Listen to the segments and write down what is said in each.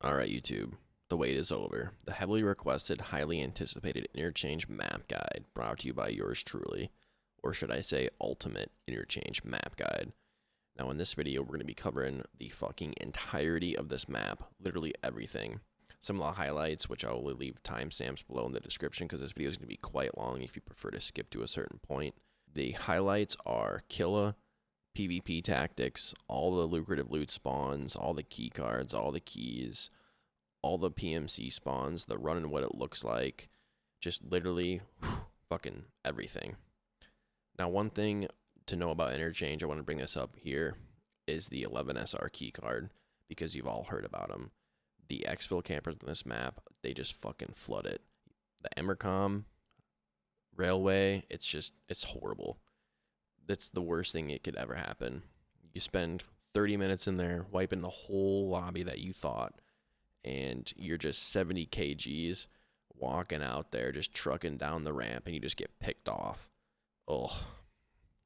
Alright, YouTube. The wait is over. The heavily requested, highly anticipated Interchange Map Guide, brought to you by yours truly, or should I say Ultimate Interchange Map Guide. Now in this video, we're going to be covering the fucking entirety of this map, literally everything. Some of the highlights, which I will leave timestamps below in the description because this video is going to be quite long if you prefer to skip to a certain point. The highlights are Killa, PvP tactics, all the lucrative loot spawns, all the key cards, all the keys, all the PMC spawns, the run and what it looks like, just literally fucking everything. Now, one thing to know about Interchange, I want to bring this up here, is the 11SR key card, because you've all heard about them. The exfil campers on this map, they just fucking flood it. The EMERCOM, railway, it's horrible. That's the worst thing that could ever happen. You spend 30 minutes in there wiping the whole lobby that you thought, and you're just 70 kgs walking out there just trucking down the ramp, and you just get picked off. Ugh.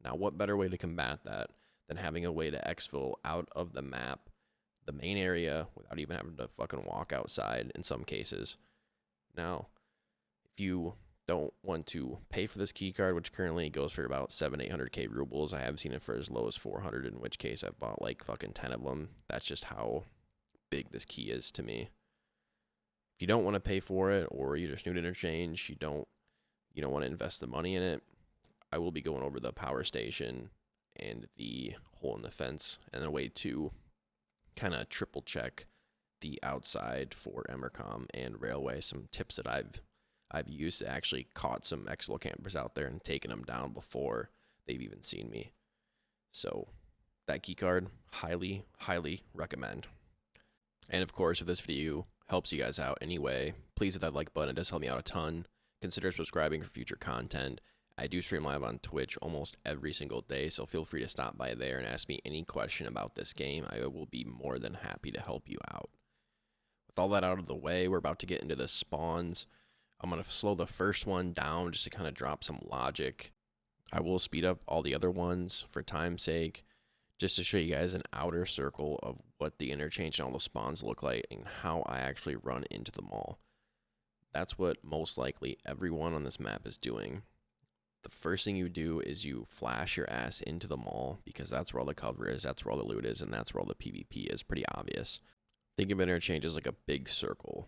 Now, what better way to combat that than having a way to exfil out of the map, the main area, without even having to fucking walk outside in some cases. Now, if you don't want to pay for this key card, which currently goes for about 700-800k rubles. I have seen it for as low as 400, in which case I've bought like fucking 10 of them. That's just how big this key is to me. If you don't want to pay for it, or you're just new to Interchange, you don't want to invest the money in it, I will be going over the power station and the hole in the fence and a way to kind of triple check the outside for EMERCOM and railway. Some tips that I've used to actually caught some exfil campers out there and taken them down before they've even seen me. So that key card, highly, highly recommend. And of course, if this video helps you guys out anyway, please hit that like button. It does help me out a ton. Consider subscribing for future content. I do stream live on Twitch almost every single day, so feel free to stop by there and ask me any question about this game. I will be more than happy to help you out. With all that out of the way, we're about to get into the spawns. I'm going to slow the first one down just to kind of drop some logic. I will speed up all the other ones for time's sake, just to show you guys an outer circle of what the interchange and all the spawns look like and how I actually run into them all. That's what most likely everyone on this map is doing. The first thing you do is you flash your ass into the mall, because that's where all the cover is, that's where all the loot is, and that's where all the PvP is. Pretty obvious. Think of Interchange as like a big circle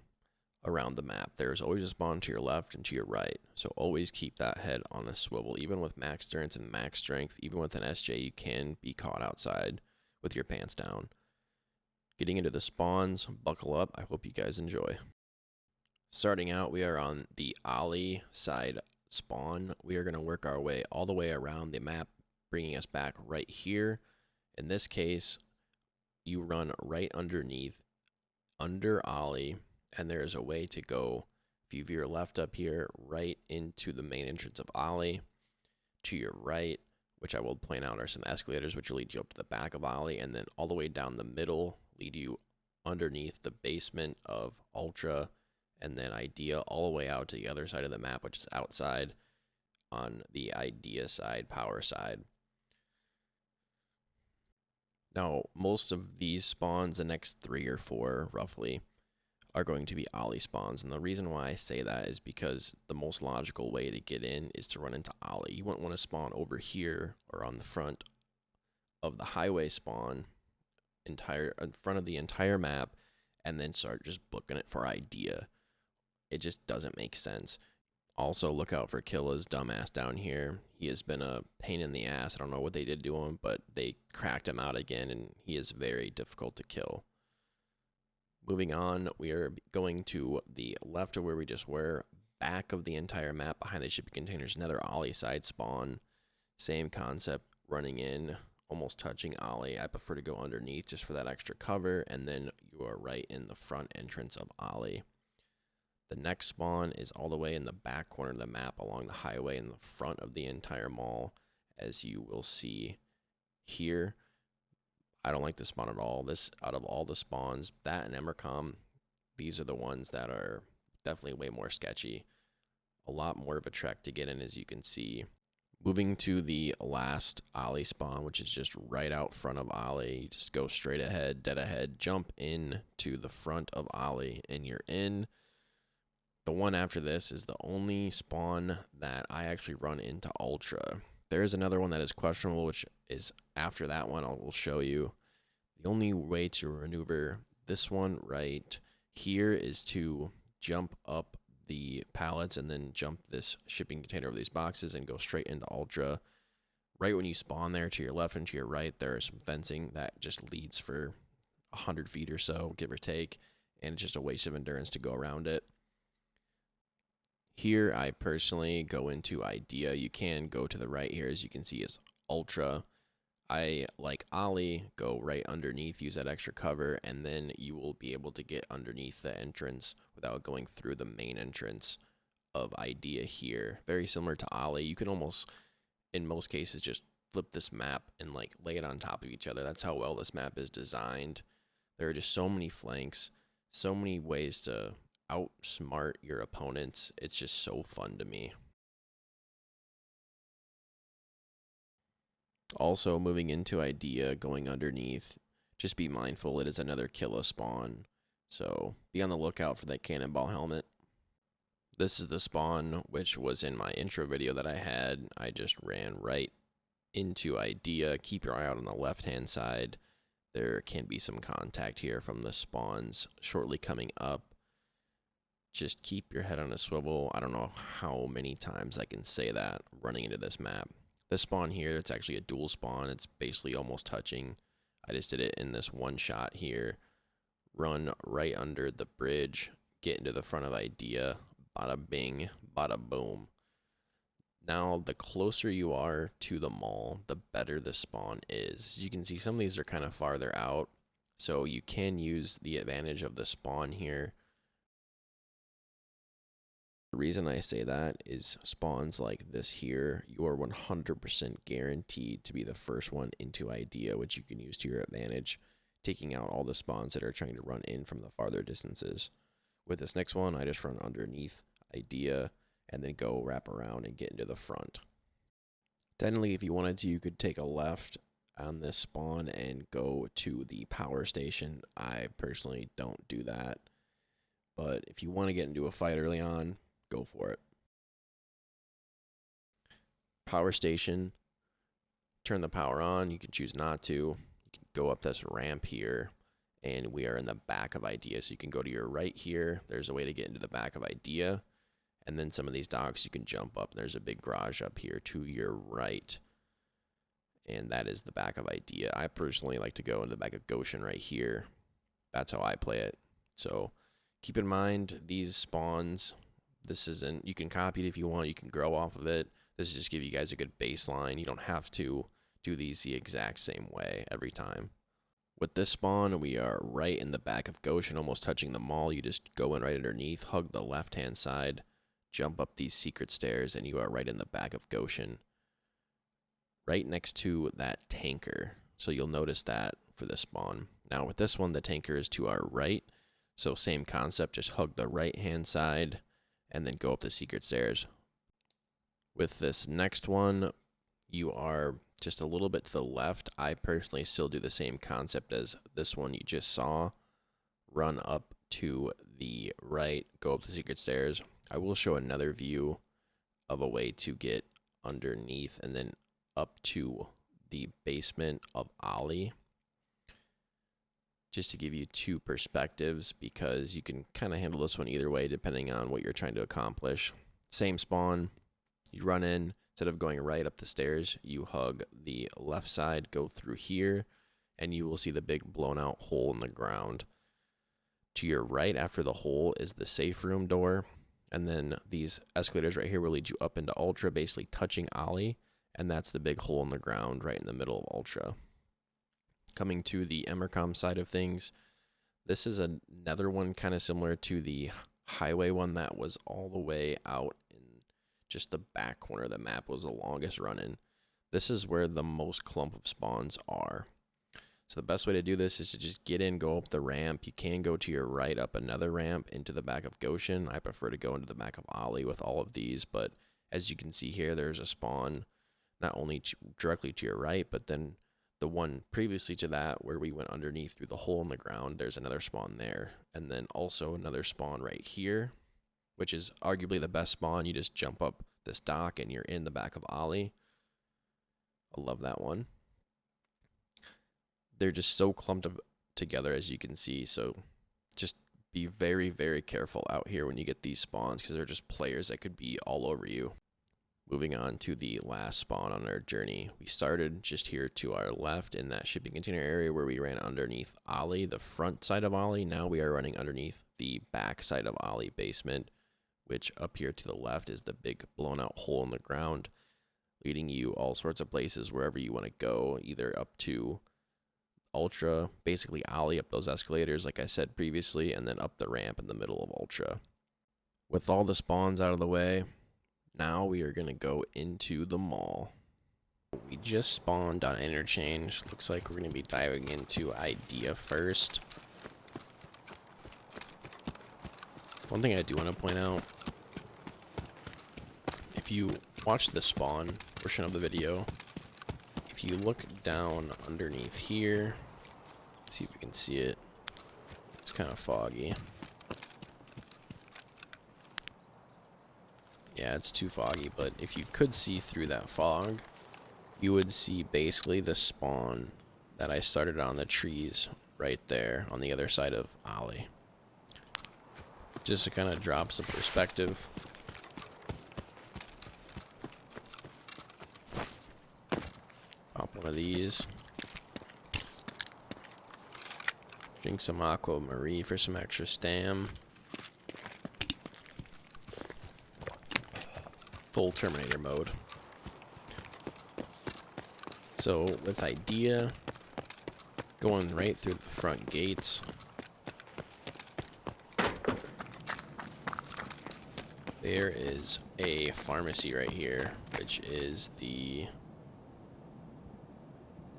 around the map. There's always a spawn to your left and to your right, so always keep that head on a swivel. Even with max endurance and max strength, even with an SJ, you can be caught outside with your pants down. Getting into the spawns, buckle up. I hope you guys enjoy. Starting out, we are on the alley side spawn. We are going to work our way all the way around the map, bringing us back right here. In this case, you run right underneath, under alley, and there's a way to go, if you veer left up here, right into the main entrance of alley. To your right, which I will point out, are some escalators which will lead you up to the back of alley, and then all the way down the middle, lead you underneath the basement of Ultra, and then Idea all the way out to the other side of the map, which is outside on the Idea side, power side. Now, most of these spawns, the next 3 or 4 roughly, are going to be ollie spawns, and the reason why I say that is because the most logical way to get in is to run into ollie. You wouldn't want to spawn over here or on the front of the highway spawn, in front of the entire map, and then start just booking it for Idea. It just doesn't make sense. Also, look out for Killa's dumbass down here. He has been a pain in the ass. I don't know what they did to him, but they cracked him out again, and he is very difficult to kill. Moving on, we are going to the left of where we just were, back of the entire map, behind the shipping containers, another ollie side spawn. Same concept, running in, almost touching ollie. I prefer to go underneath just for that extra cover, and then you are right in the front entrance of ollie. The next spawn is all the way in the back corner of the map along the highway in the front of the entire mall, as you will see here. I don't like this spawn at all. This, out of all the spawns, that and EMERCOM, these are the ones that are definitely way more sketchy. A lot more of a trek to get in, as you can see. Moving to the last ollie spawn, which is just right out front of ollie. You just go straight ahead, dead ahead, jump in to the front of ollie, and you're in. The one after this is the only spawn that I actually run into ultra. There is another one that is questionable, which is after that one. I will show you. The only way to maneuver this one right here is to jump up the pallets and then jump this shipping container over these boxes and go straight into ultra. Right when you spawn there, to your left and to your right, there is some fencing that just leads for 100 feet or so, give or take, and it's just a waste of endurance to go around it. Here, I personally go into idea. You can go to the right here, as you can see, is ultra. I, like ollie, go right underneath, use that extra cover, and then you will be able to get underneath the entrance without going through the main entrance of idea here. Very similar to ollie. You can almost, in most cases, just flip this map and like lay it on top of each other. That's how well this map is designed. There are just so many flanks, so many ways to outsmart your opponents. It's just so fun to me. Also, moving into idea, going underneath, just be mindful it is another Killa spawn, so be on the lookout for that cannonball helmet. This is the spawn which was in my intro video that I had. I just ran right into idea. Keep your eye out on the left hand side. There can be some contact here from the spawns shortly coming up. Just keep your head on a swivel. I don't know how many times I can say that running into this map. This spawn here, it's actually a dual spawn. It's basically almost touching. I just did it in this one shot here. Run right under the bridge, get into the front of idea. Bada bing, bada boom. Now, the closer you are to the mall, the better the spawn is. As you can see, some of these are kind of farther out, so you can use the advantage of the spawn here. The reason I say that is spawns like this here, you are 100% guaranteed to be the first one into idea, which you can use to your advantage, taking out all the spawns that are trying to run in from the farther distances. With this next one, I just run underneath idea and then go wrap around and get into the front. Technically, if you wanted to, you could take a left on this spawn and go to the power station. I personally don't do that, but if you want to get into a fight early on, go for it. Power station, turn the power on. You can choose not to. You can go up this ramp here, and we are in the back of idea. So you can go to your right here. There's a way to get into the back of idea. And then some of these docks you can jump up. There's a big garage up here to your right. And that is the back of idea. I personally like to go into the back of GOSHAN right here. That's how I play it. So keep in mind these spawns. This isn't, you can copy it if you want, you can grow off of it. This is just give you guys a good baseline. You don't have to do these the exact same way every time. With this spawn, we are right in the back of GOSHAN, almost touching the mall. You just go in right underneath, hug the left-hand side, jump up these secret stairs, and you are right in the back of GOSHAN. Right next to that tanker. So you'll notice that for this spawn. Now with this one, the tanker is to our right. So same concept, just hug the right-hand side, and then go up the secret stairs. With this next one, you are just a little bit to the left. I personally still do the same concept as this one you just saw. Run up to the right, go up the secret stairs. I will show another view of a way to get underneath and then up to the basement of ollie. Just to give you two perspectives, because you can kind of handle this one either way depending on what you're trying to accomplish. Same spawn, you run in, instead of going right up the stairs, you hug the left side, go through here, and you will see the big blown out hole in the ground. To your right after the hole is the safe room door, and then these escalators right here will lead you up into ultra, basically touching ollie, and that's the big hole in the ground right in the middle of ultra. Coming to the EMERCOM side of things, this is another one kind of similar to the highway one that was all the way out in just the back corner of the map, was the longest run in. This is where the most clump of spawns are. So the best way to do this is to just get in, go up the ramp. You can go to your right up another ramp into the back of GOSHAN. I prefer to go into the back of ollie with all of these, but as you can see here, there's a spawn not only directly to your right, but then the one previously to that where we went underneath through the hole in the ground, there's another spawn there. And then also another spawn right here, which is arguably the best spawn. You just jump up this dock and you're in the back of Ollie. I love that one. They're just so clumped together, as you can see. So just be very, very careful out here when you get these spawns, because they're just players that could be all over you. Moving on to the last spawn on our journey. We started just here to our left in that shipping container area where we ran underneath Ollie, the front side of Ollie. Now we are running underneath the back side of Ollie basement, which up here to the left is the big blown out hole in the ground, leading you all sorts of places wherever you want to go, either up to Ultra, basically Ollie, up those escalators like I said previously, and then up the ramp in the middle of Ultra. With all the spawns out of the way, now we are going to go into the mall. We just spawned on Interchange. Looks like we're going to be diving into Idea first. One thing I do want to point out, if you watch the spawn portion of the video, if you look down underneath here, see if we can see it. It's kind of foggy. Yeah, it's too foggy, but if you could see through that fog, you would see basically the spawn that I started on the trees right there on the other side of Ollie. Just to kind of drop some perspective. Pop one of these. Drink some Aqua Marie for some extra stam. Full Terminator mode. So with Idea going right through the front gates, there is a pharmacy right here, which is the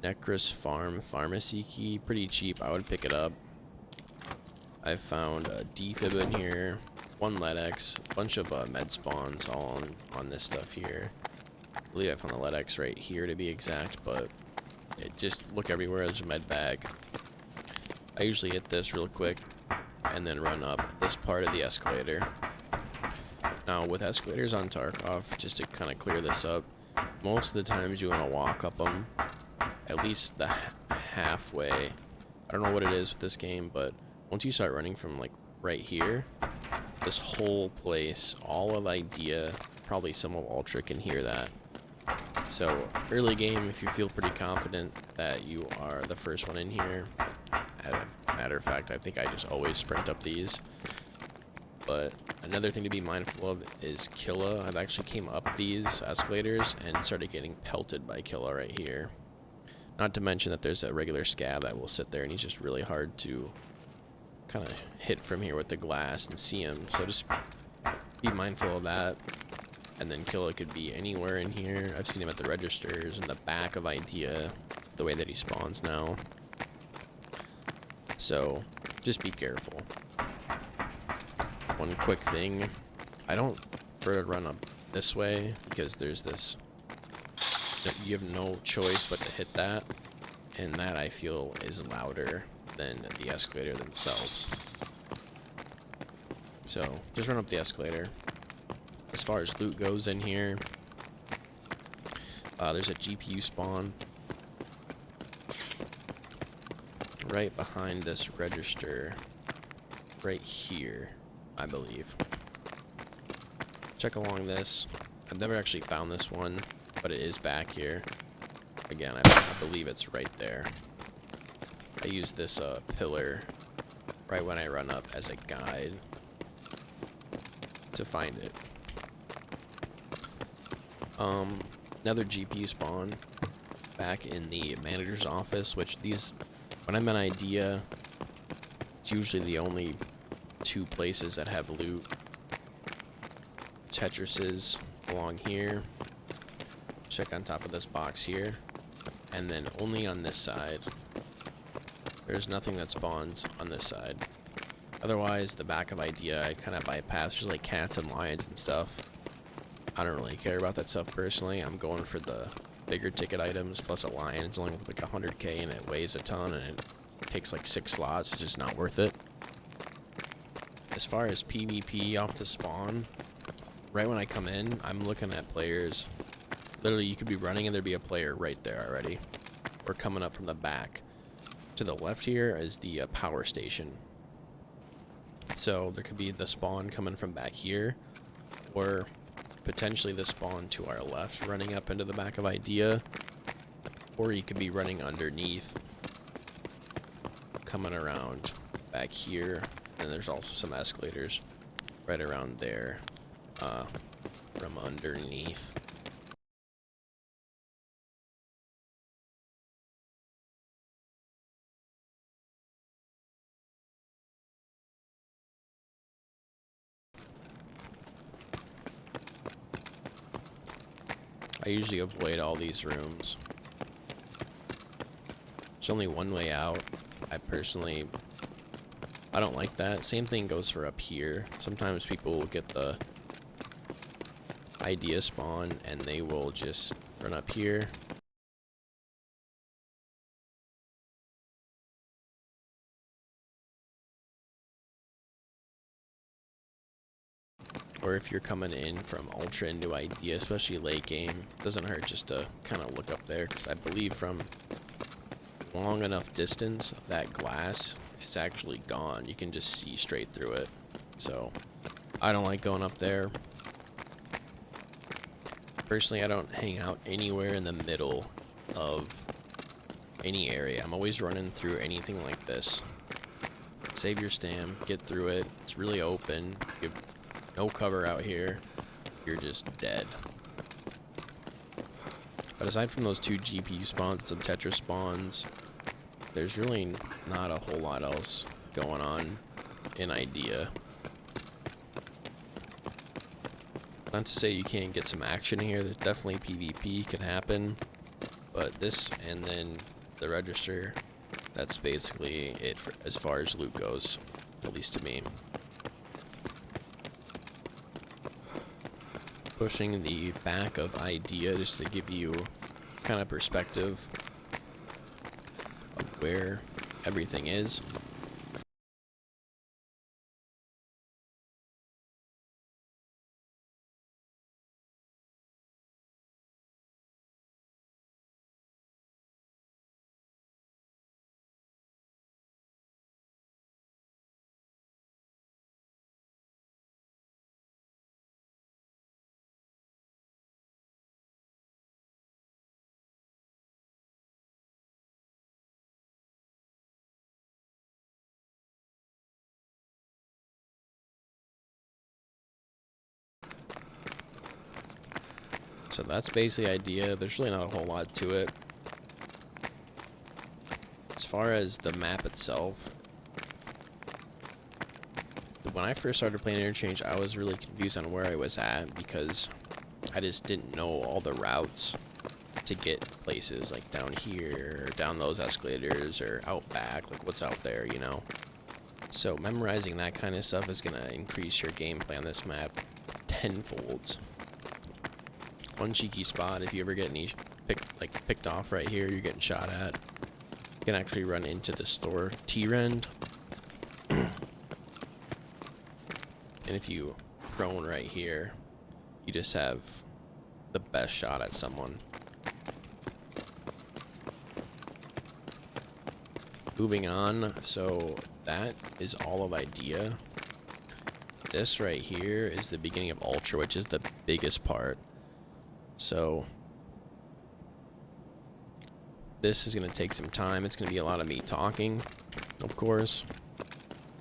Necros Farm pharmacy key. Pretty cheap. I would pick it up. I found a defib in here, one ledx, a bunch of med spawns all on this stuff here. I believe I found the ledx right here to be exact, but just look everywhere. There's a med bag. I usually hit this real quick and then run up this part of the escalator. Now with escalators on Tarkov, just to kind of clear this up, most of the times you want to walk up them at least the halfway. I don't know what it is with this game, but once you start running from like right here, this whole place, all of Idea, probably some of Ultra can hear that. So early game, if you feel pretty confident that you are the first one in here, matter of fact, I think I just always sprint up these. But another thing to be mindful of is Killa. I've actually came up these escalators and started getting pelted by Killa right here. Not to mention that there's a regular scab that will sit there and he's just really hard to kind of hit from here with the glass and see him. So just be mindful of that. And then Killa could be anywhere in here. I've seen him at the registers, in the back of Idea, the way that he spawns now. So just be careful. One quick thing, I don't prefer to run up this way because there's this, you have no choice but to hit that, and that I feel is louder than the escalator themselves. So just run up the escalator. As far as loot goes in here, there's a GPU spawn right behind this register right here, I believe. Check along this. I've never actually found this one, but it is back here. Again, I believe it's right there. I use this pillar right when I run up as a guide to find it. Another GPU spawn back in the manager's office, which these, when I'm in Idea, it's usually the only two places that have loot. Tetrises along here. Check on top of this box here. And then only on this side. There's nothing that spawns on this side. Otherwise, the back of Idea, I kind of bypass. There's like cats and lions and stuff. I don't really care about that stuff personally. I'm going for the bigger ticket items plus a lion. It's only like 100k and it weighs a ton and it takes like 6 slots. It's just not worth it. As far as PvP off the spawn, right when I come in, I'm looking at players. Literally, you could be running and there'd be a player right there already. Or coming up from the back. To the left here is the power station. So there could be the spawn coming from back here, or potentially the spawn to our left running up into the back of Idea, or you could be running underneath, coming around back here, and there's also some escalators right around there from underneath. I usually avoid all these rooms. There's only one way out. I don't like that. Same thing goes for up here. Sometimes people will get the Idea spawn and they will just run up here. Or if you're coming in from Ultra into Idea, especially late game, doesn't hurt just to kind of look up there, because I believe from long enough distance, that glass is actually gone. You can just see straight through it. So I don't like going up there. Personally, I don't hang out anywhere in the middle of any area. I'm always running through anything like this. Save your stam, get through it. It's really open. You have no cover out here. You're just dead. But aside from those 2 GPU spawns, some Tetris spawns, there's really not a whole lot else going on in Idea. Not to say you can't get some action here. There's definitely PvP can happen. But this and then the register, that's basically it for, as far as loot goes. At least to me. Pushing the back of Idea just to give you kind of perspective of where everything is. So that's basically Idea. There's really not a whole lot to it. As far as the map itself, when I first started playing Interchange, I was really confused on where I was at because I just didn't know all the routes to get places, like down here, or down those escalators, or out back, like what's out there, you know? So memorizing that kind of stuff is going to increase your gameplay on this map tenfold. One cheeky spot, if you ever get any picked off right here, you're getting shot at, you can actually run into the store T-Rend. And if you prone right here, you just have the best shot at someone. Moving on, so that is all of Idea. This right here is the beginning of Ultra, which is the biggest part. So this is going to take some time. It's going to be a lot of me talking, of course,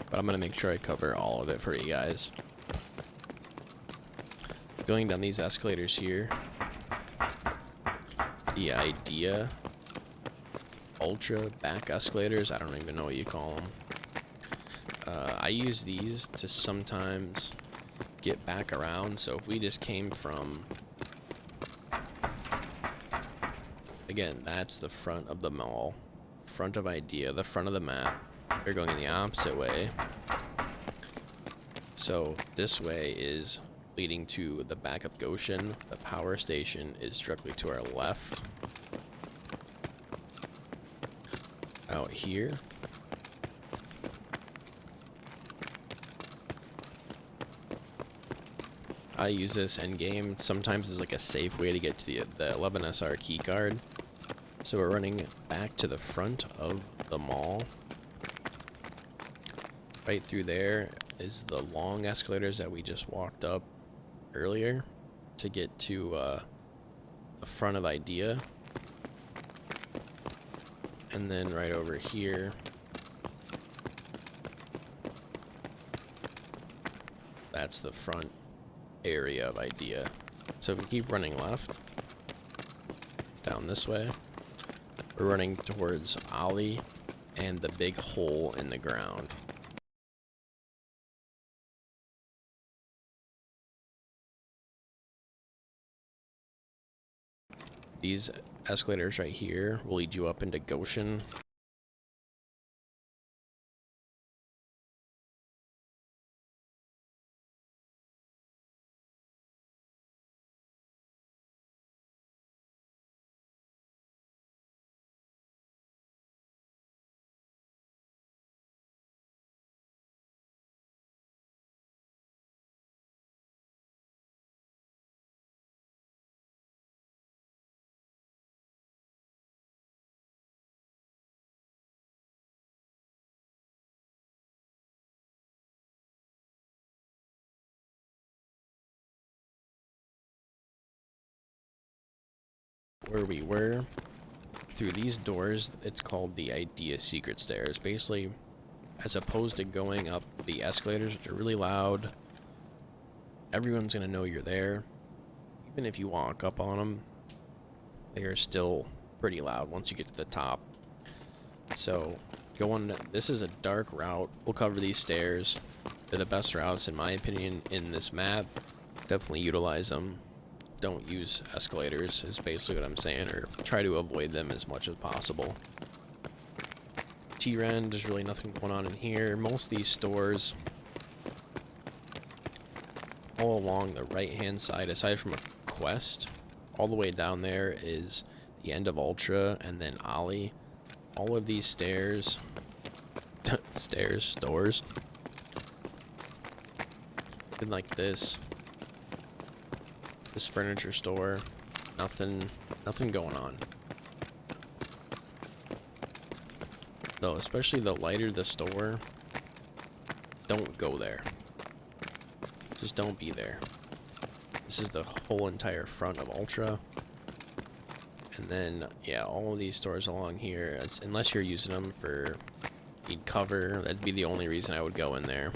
but I'm going to make sure I cover all of it for you guys. Going down these escalators here, the Idea Ultra back escalators, I don't even know what you call them. I use these to sometimes get back around. So if we just came from, again, that's the front of the mall, front of Idea, the front of the map. They're going in the opposite way. So this way is leading to the back of GOSHAN. The power station is directly to our left. out here. I use this end game sometimes as like a safe way to get to the 11SR keycard. So we're running back to the front of the mall. Right through there is the long escalators that we just walked up earlier to get to the front of IDEA. And then right over here, that's the front area of IDEA. So if we keep running left, down this way, we're running towards Ollie and the big hole in the ground. These escalators right here will lead you up into GOSHAN. Where we were, through these doors, it's called the IDEA secret stairs. Basically, as opposed to going up the escalators, which are really loud, everyone's going to know you're there. Even if you walk up on them, they are still pretty loud once you get to the top. So, this is a dark route. We'll cover these stairs. They're the best routes, in my opinion, in this map. Definitely utilize them. Don't use escalators, is basically what I'm saying, or try to avoid them as much as possible. T-Ren, there's really nothing going on in here. Most of these stores, all along the right-hand side, aside from a quest, all the way down there is the end of Ultra, and then Ollie. All of these stores, been like this. This furniture store, nothing going on. Though, especially the lighter the store, don't go there. Just don't be there. This is the whole entire front of Ultra. And then, yeah, all of these stores along here, unless you're using them for need cover, that'd be the only reason I would go in there.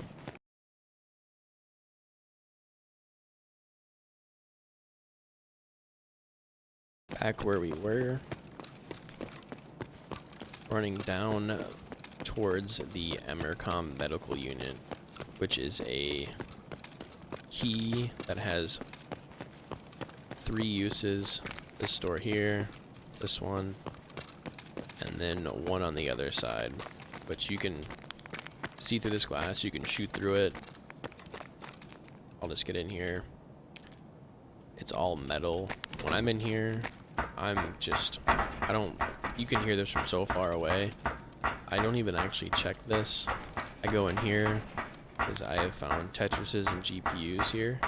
Back where we were, running down towards the EMERCOM medical unit, which is a key that has 3 uses. This store here, this one, and then one on the other side, which you can see through this glass. You can shoot through it. I'll just get in here. It's all metal. When I'm in here, you can hear this from so far away. I don't even actually check this. I go in here because I have found Tetrises and GPUs here,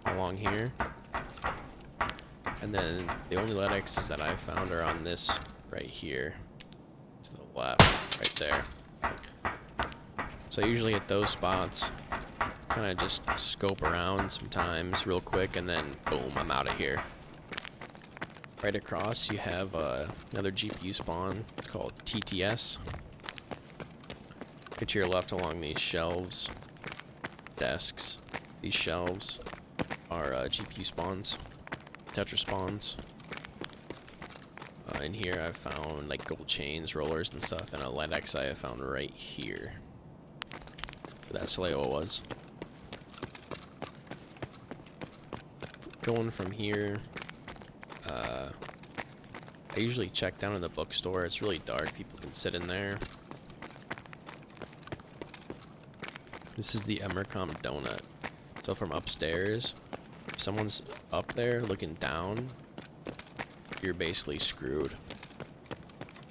along here. And then the only ledx's that I've found are on this right here, to the left, right there. So I usually at those spots, kind of just scope around sometimes real quick, and then boom, I'm out of here. Right across, you have another GPU spawn. It's called TTS. Get to your left along these shelves, desks. These shelves are GPU spawns, Tetra spawns. In here, I've found like gold chains, rollers, and stuff, and a ledx I have found right here. That's the way it was. Going from here. I usually check down in the bookstore. It's really dark. People can sit in there. This is the EMERCOM donut. So from upstairs, if someone's up there looking down, you're basically screwed.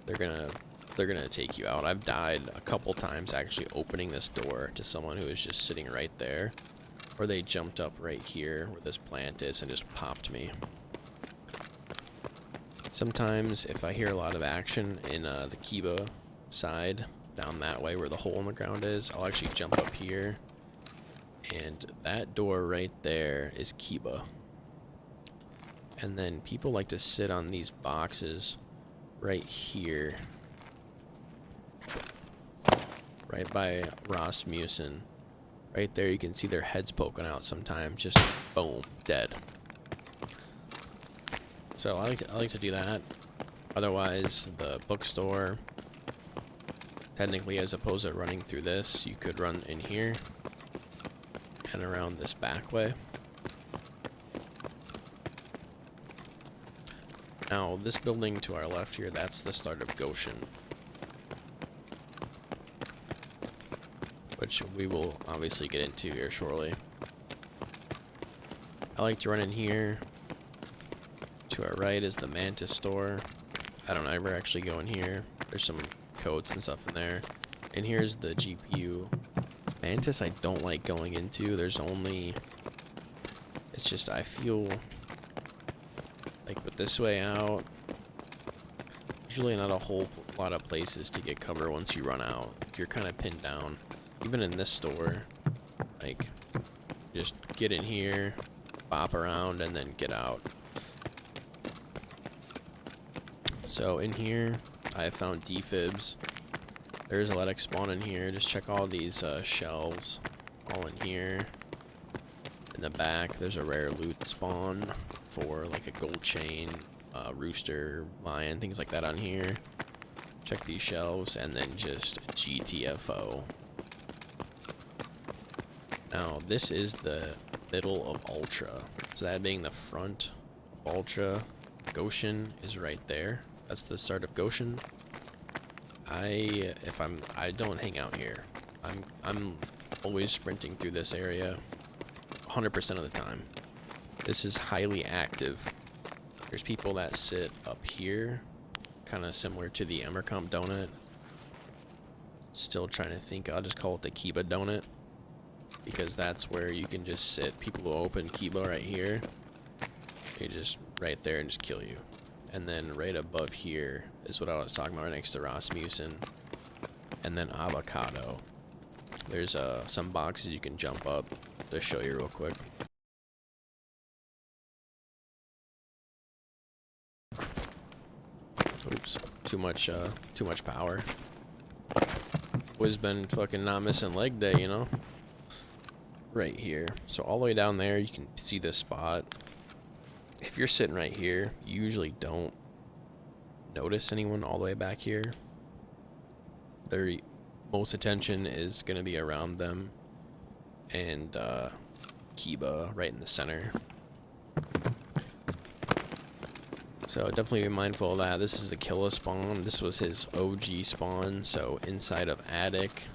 They're gonna they're gonna take you out. I've died a couple times actually opening this door to someone who was just sitting right there. Or they jumped up right here where this plant is and just popped me. Sometimes if I hear a lot of action in the Kiba side, down that way where the hole in the ground is, I'll actually jump up here. And that door right there is Kiba. And then people like to sit on these boxes right here. Right by Rasmussen. Right there you can see their heads poking out sometimes. Just boom, dead. So I like to do that. Otherwise, the bookstore, technically as opposed to running through this, you could run in here and around this back way. Now, this building to our left here, that's the start of GOSHAN, which we will obviously get into here shortly. I like to run in here. To our right is the Mantis store. I don't ever actually go in here. There's some codes and stuff in there. And here's the GPU. Mantis I don't like going into. There's only... It's just I feel... Like with this way out, usually not a whole lot of places to get cover once you run out. If you're kind of pinned down, even in this store, like just get in here, bop around, and then get out. So in here, I have found defibs. There's a ledx spawn in here. Just check all these shelves, all in here. In the back, there's a rare loot spawn for like a gold chain, rooster, lion, things like that on here. Check these shelves and then just GTFO. Now this is the middle of Ultra. So that being the front of Ultra, GOSHAN is right there. That's the start of GOSHAN. I don't hang out here. I'm always sprinting through this area 100% of the time. This is highly active. There's people that sit up here, kind of similar to the EMERCOM donut. Still trying to think, I'll just call it the Kiba donut, because that's where you can just sit. People will open Kiba right here. They just right there and just kill you. And then right above here is what I was talking about, right next to Rasmussen. And then Avocado. There's some boxes you can jump up. Just show you real quick. Oops, too much power. Always been fucking not missing leg day, you know? Right here. So all the way down there, you can see this spot. If you're sitting right here, you usually don't notice anyone all the way back here. Their most attention is gonna be around them and Kiba right in the center. So definitely be mindful of that. This is the Killa spawn. This was his OG spawn. So inside of attic,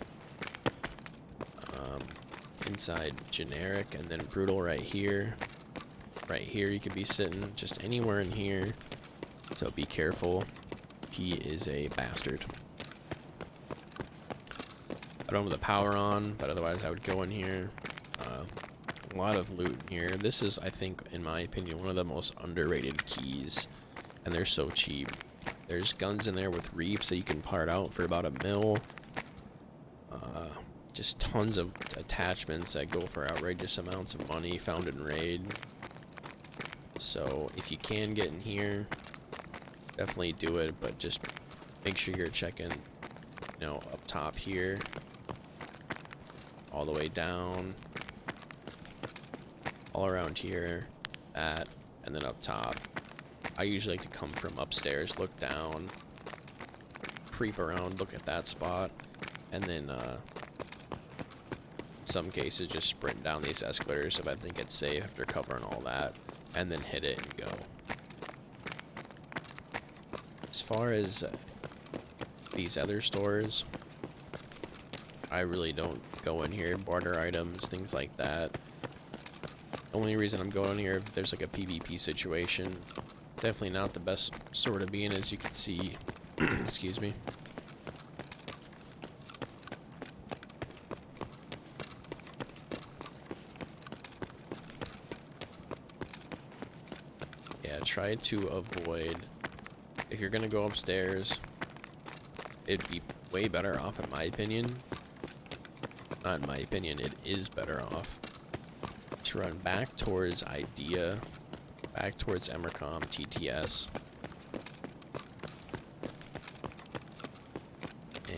inside generic, and then brutal right here. Right here you could be sitting just anywhere in here. So be careful. He is a bastard. I don't have the power on, but otherwise I would go in here. A lot of loot in here. This is, I think, in my opinion, one of the most underrated keys. And they're so cheap. There's guns in there with reaps that you can part out for about $1 mil. Just tons of attachments that go for outrageous amounts of money found in raid. So if you can get in here, definitely do it, but just make sure you're checking, you know, up top here, all the way down, all around here, that, and then up top. I usually like to come from upstairs, look down, creep around, look at that spot, and then in some cases just sprint down these escalators if I think it's safe after covering all that, and then hit it and go. As far as these other stores, I really don't go in here. Barter items, things like that. The only reason I'm going here if there's like a PvP situation. Definitely not the best store to be in, as you can see. Excuse me. try to avoid, if you're gonna go upstairs, it'd be way better off, in my opinion. Not in my opinion, it is better off to run back towards IDEA, back towards EMERCOM, TTS,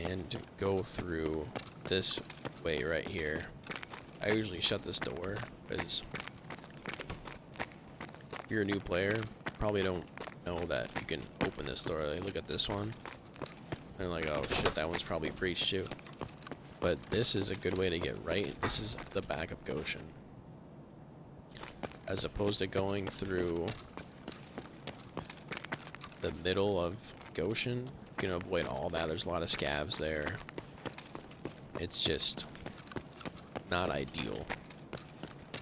and go through this way right here. I usually shut this door because if you're a new player, you probably don't know that you can open this door. Like, look at this one. And like, oh shit, that one's probably breached too. But this is a good way to get right. This is the back of Goshan. As opposed to going through the middle of Goshan, you can avoid all that. There's a lot of scavs there. It's just not ideal.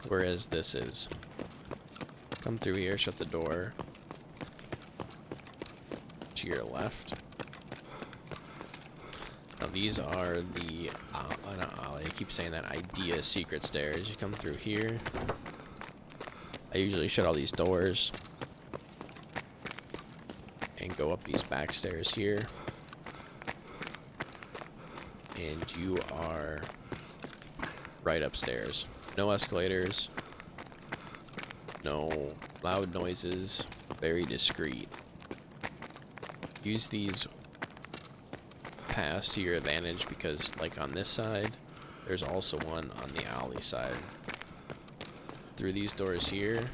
Whereas this is. Come through here, shut the door. To your left. Now these are the, I keep saying that, IDEA secret stairs. You come through here. I usually shut all these doors. And go up these back stairs here. And you are right upstairs. No escalators. No loud noises. Very discreet. Use these paths to your advantage because, like on this side, there's also one on the alley side. Through these doors here,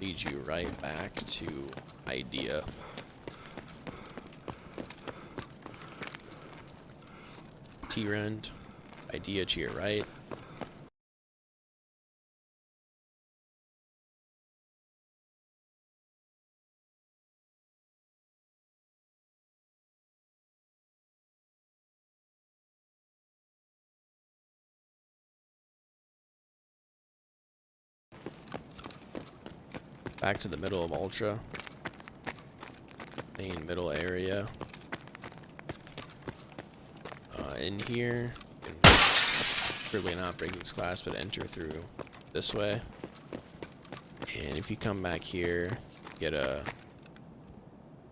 leads you right back to IDEA. T-Rend, IDEA to your right. Back to the middle of Ultra. Main middle area. In here, you can probably not break this glass, but enter through this way. And if you come back here, you get a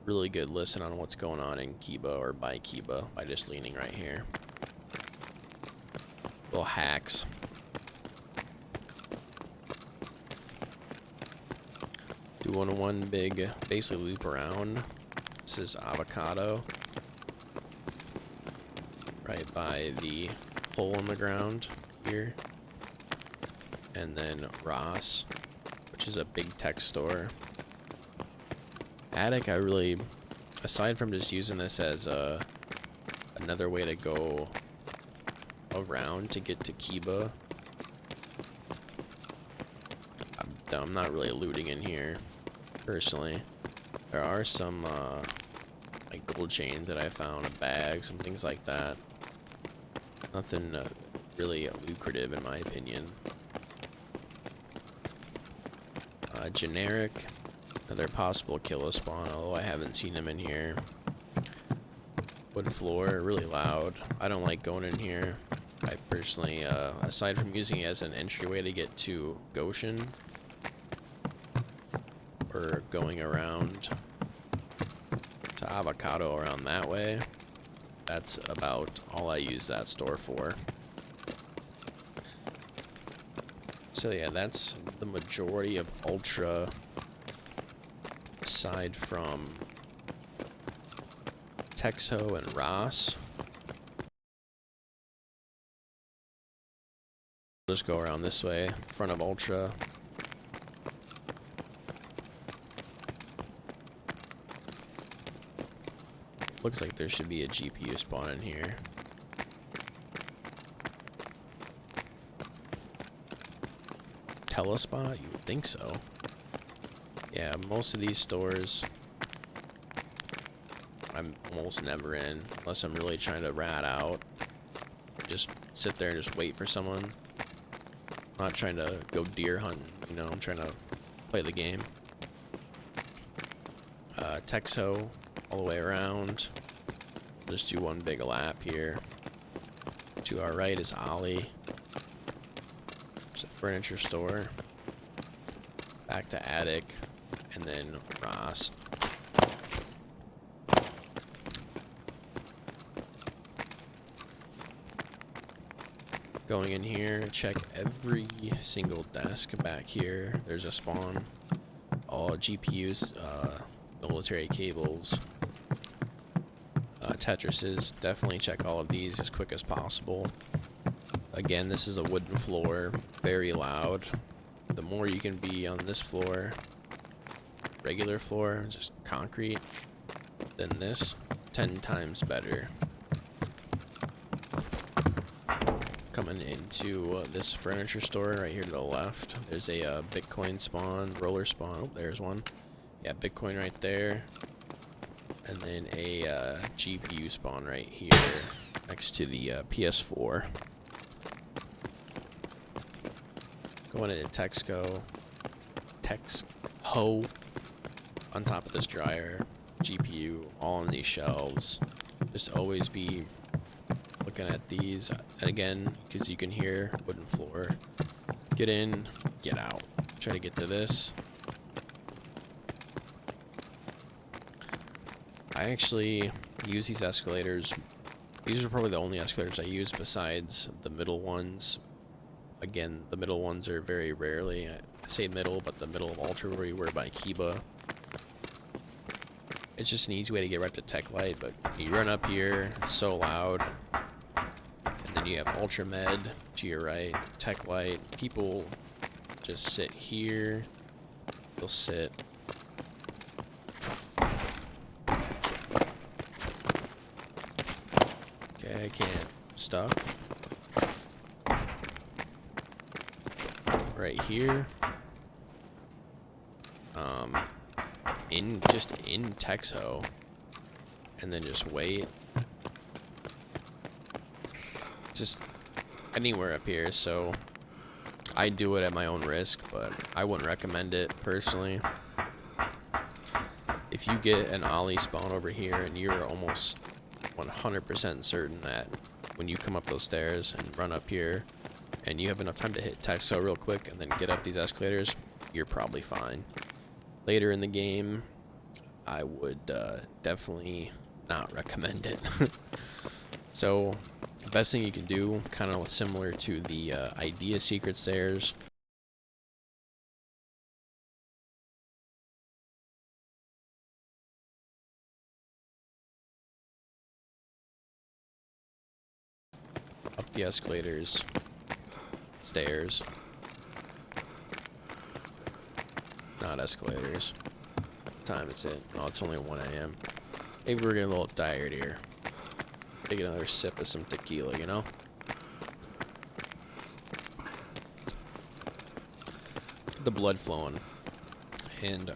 really good listen on what's going on in Kiba or by Kiba by just leaning right here. Little hacks. Do one big, basically loop around. This is Avocado. Right by the hole in the ground here. And then Ross, which is a big tech store. Attic, I really, aside from just using this as another way to go around to get to Kiba, I'm not really looting in here, personally. There are some like gold chains that I found, a bag, some things like that. Nothing really lucrative in my opinion. Generic, another possible Killa spawn, although I haven't seen them in here. Wood floor, really loud. I don't like going in here. I personally, aside from using it as an entryway to get to Goshan, or going around to Avocado around that way, that's about all I use that store for. So yeah, that's the majority of Ultra, aside from Texo and Ross. Just go around this way, front of Ultra. Looks like there should be a GPU spawn in here. Telespot? You would think so. Yeah, most of these stores I'm almost never in, unless I'm really trying to rat out. Just sit there and just wait for someone. I'm not trying to go deer hunting, you know, I'm trying to play the game. Texo all the way around. Just do one big lap here. To our right is Ollie. There's a furniture store. back to attic, and then Ross. Going in here, check every single desk back here. There's a spawn. All GPUs, military cables, Tetrises. Definitely check all of these as quick as possible. Again, this is a wooden floor, very loud. The more you can be on this floor, regular floor, just concrete, than this, 10 times better. Coming into this furniture store right here to the left, there's a Bitcoin spawn, roller spawn. Oh, there's one. Yeah, Bitcoin right there. And then a GPU spawn right here next to the PS4. Going into Texco on top of this dryer, GPU, all on these shelves. Just always be looking at these, and again, because you can hear wooden floor. Get in, get out. Try to get to this. I actually use these escalators. These are probably the only escalators I use besides the middle ones. Again, the middle ones are very rarely. I say middle, but the middle of Ultra where you were by Killa. It's just an easy way to get right to Tech Light, but you run up here, it's so loud. And then you have Ultra Med to your right, Tech Light. People just sit here. They'll sit. Okay, I can't. Stuck. Right here. In Texo, and then just wait. Just anywhere up here, so I do it at my own risk, but I wouldn't recommend it personally. If you get an ollie spawn over here and you're almost 100% certain that when you come up those stairs and run up here and you have enough time to hit Texo real quick and then get up these escalators, you're probably fine. Later in the game, I would definitely not recommend it. So the best thing you can do, kind of similar to the idea secret stairs, up the escalators, stairs, not escalators. What time is it? Oh, it's only 1 a.m. Maybe we're getting a little tired here. Take another sip of some tequila, you know? The blood flowing. And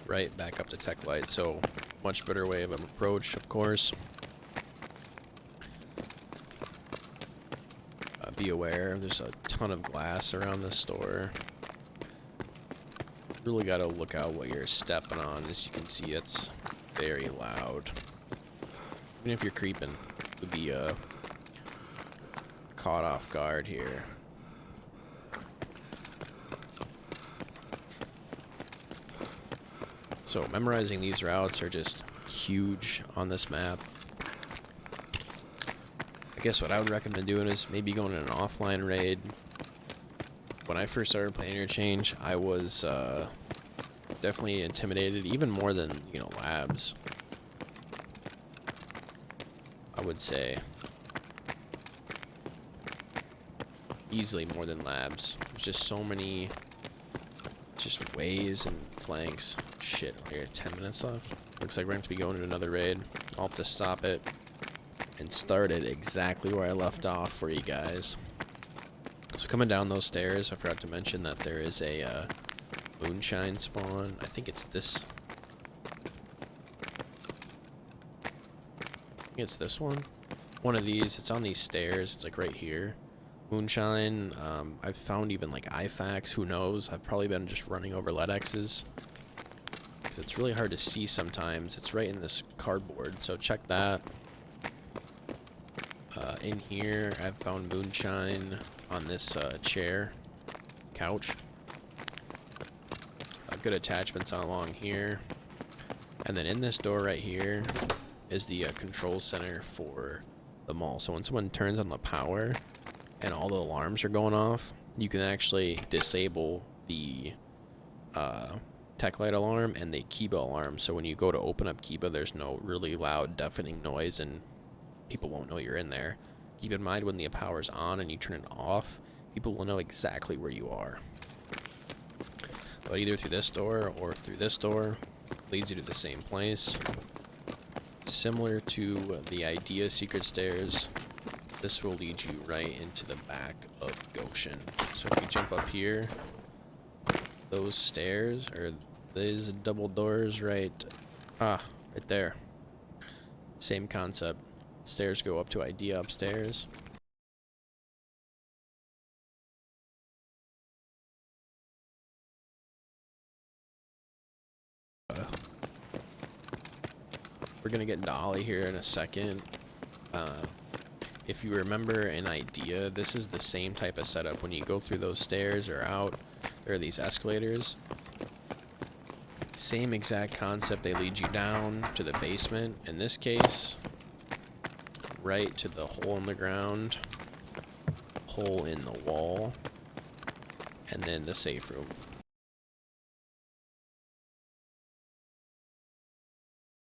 right back up to Tech Light. So, much better way of an approach, of course. Be aware, there's a ton of glass around this store. Really gotta look out what you're stepping on. As you can see, it's very loud. Even if you're creeping, you'll be caught off guard here. So memorizing these routes are just huge on this map. I guess what I would recommend doing is maybe going in an offline raid. When I first started playing Interchange, I was definitely intimidated, even more than, you know, labs. I would say easily more than labs. There's just so many just ways and flanks. Shit, we got 10 minutes left. Looks like we're going to be going to another raid. I'll have to stop it and start it exactly where I left off for you guys. So coming down those stairs, I forgot to mention that there is a moonshine spawn. I think it's this. I think it's this one. One of these. It's on these stairs. It's like right here. Moonshine. I've found even like IFACs. Who knows? I've probably been just running over ledx's. Because it's really hard to see sometimes. It's right in this cardboard. So check that. In here, I've found moonshine on this chair, couch. good attachments along here. And then in this door right here is the control center for the mall. So when someone turns on the power and all the alarms are going off, you can actually disable the tech light alarm and the Killa alarm. So when you go to open up Killa, there's no really loud, deafening noise and people won't know you're in there. Keep in mind when the power's on and you turn it off, people will know exactly where you are. But either through this door or through this door leads you to the same place. Similar to the idea secret stairs, this will lead you right into the back of Goshan. So if you jump up here, those stairs, or these double doors right there. Same concept. Stairs go up to idea upstairs. We're gonna get into Ollie here in a second. If you remember an idea, this is the same type of setup. When you go through those stairs or out, there are these escalators. Same exact concept. They lead you down to the basement. In this case, right to the hole in the ground, hole in the wall, and then the safe room.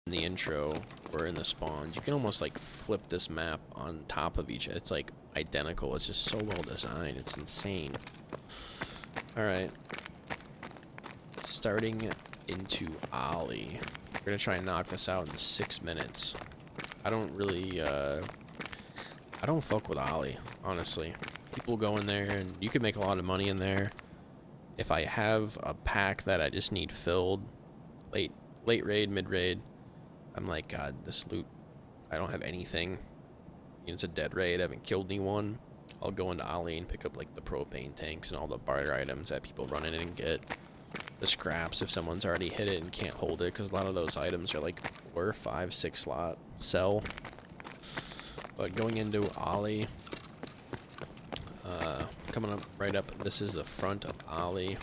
In the intro or in the spawns, you can almost like flip this map on top of each. It's like identical. It's just so well designed. It's insane. Alright. Starting into Ollie. We're gonna try and knock this out in 6 minutes. I don't really, I don't fuck with Ollie, honestly. People go in there and you can make a lot of money in there. If I have a pack that I just need filled, late raid, mid raid, I'm like, God, this loot, I don't have anything. It's a dead raid, I haven't killed anyone. I'll go into Ollie and pick up like the propane tanks and all the barter items that people run in and get. The scraps if someone's already hit it and can't hold it, because a lot of those items are like 4, 5, 6 slot sell. But going into Ollie, coming up right up, this is the front of Ollie.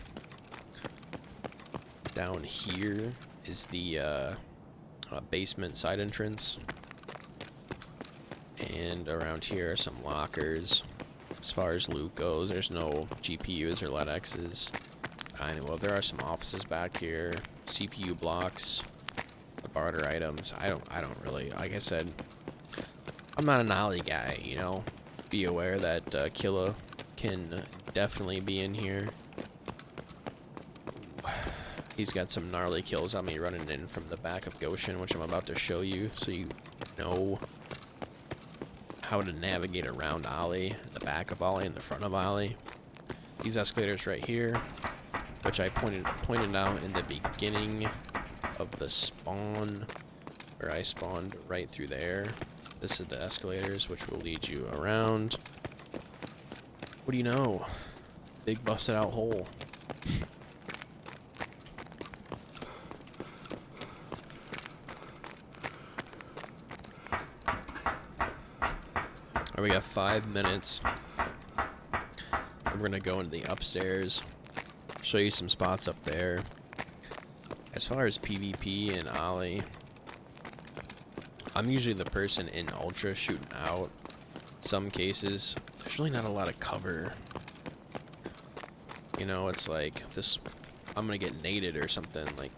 Down here is the basement side entrance, and around here are some lockers. As far as loot goes, there's no GPUs or ledx's. Well, there are some offices back here, CPU blocks, the barter items. I don't really, like I said, I'm not an Ollie guy, you know. Be aware that Killa can definitely be in here. He's got some gnarly kills on me running in from the back of Goshan, which I'm about to show you, so you know how to navigate around Ollie, the back of Ollie and the front of Ollie. These escalators right here, which I pointed out in the beginning of the spawn, where I spawned right through there. This is the escalators, which will lead you around. What do you know? Big busted out hole. Alright, we got 5 minutes. We're gonna go into the upstairs, show you some spots up there. As far as PvP and Ollie, I'm usually the person in Ultra shooting out. In some cases, there's really not a lot of cover. You know, it's like this, I'm gonna get naded or something. Like,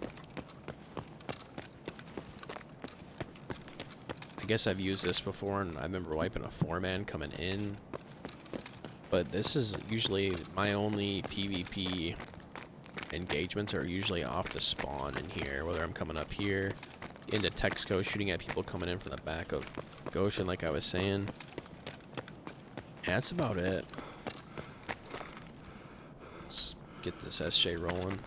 I guess I've used this before, and I remember wiping a 4-man coming in. But this is usually my only PvP engagements are usually off the spawn in here, whether I'm coming up here into Texco shooting at people coming in from the back of Goshan, like I was saying. Yeah, that's about it. Let's get this SJ rolling.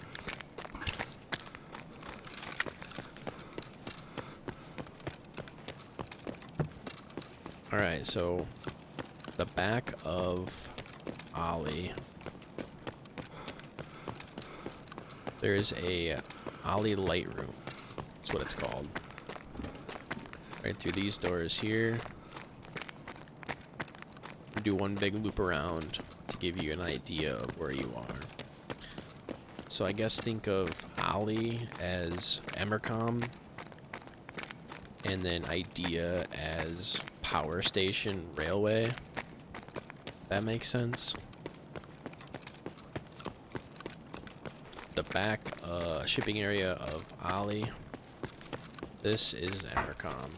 Alright, so the back of Ollie, there's a Ollie light room. That's what it's called. Right through these doors here. Do one big loop around to give you an idea of where you are. So I guess think of Ollie as EMERCOM, and then Idea as power station railway. That makes sense. The back shipping area of Ollie. This is EMERCOM.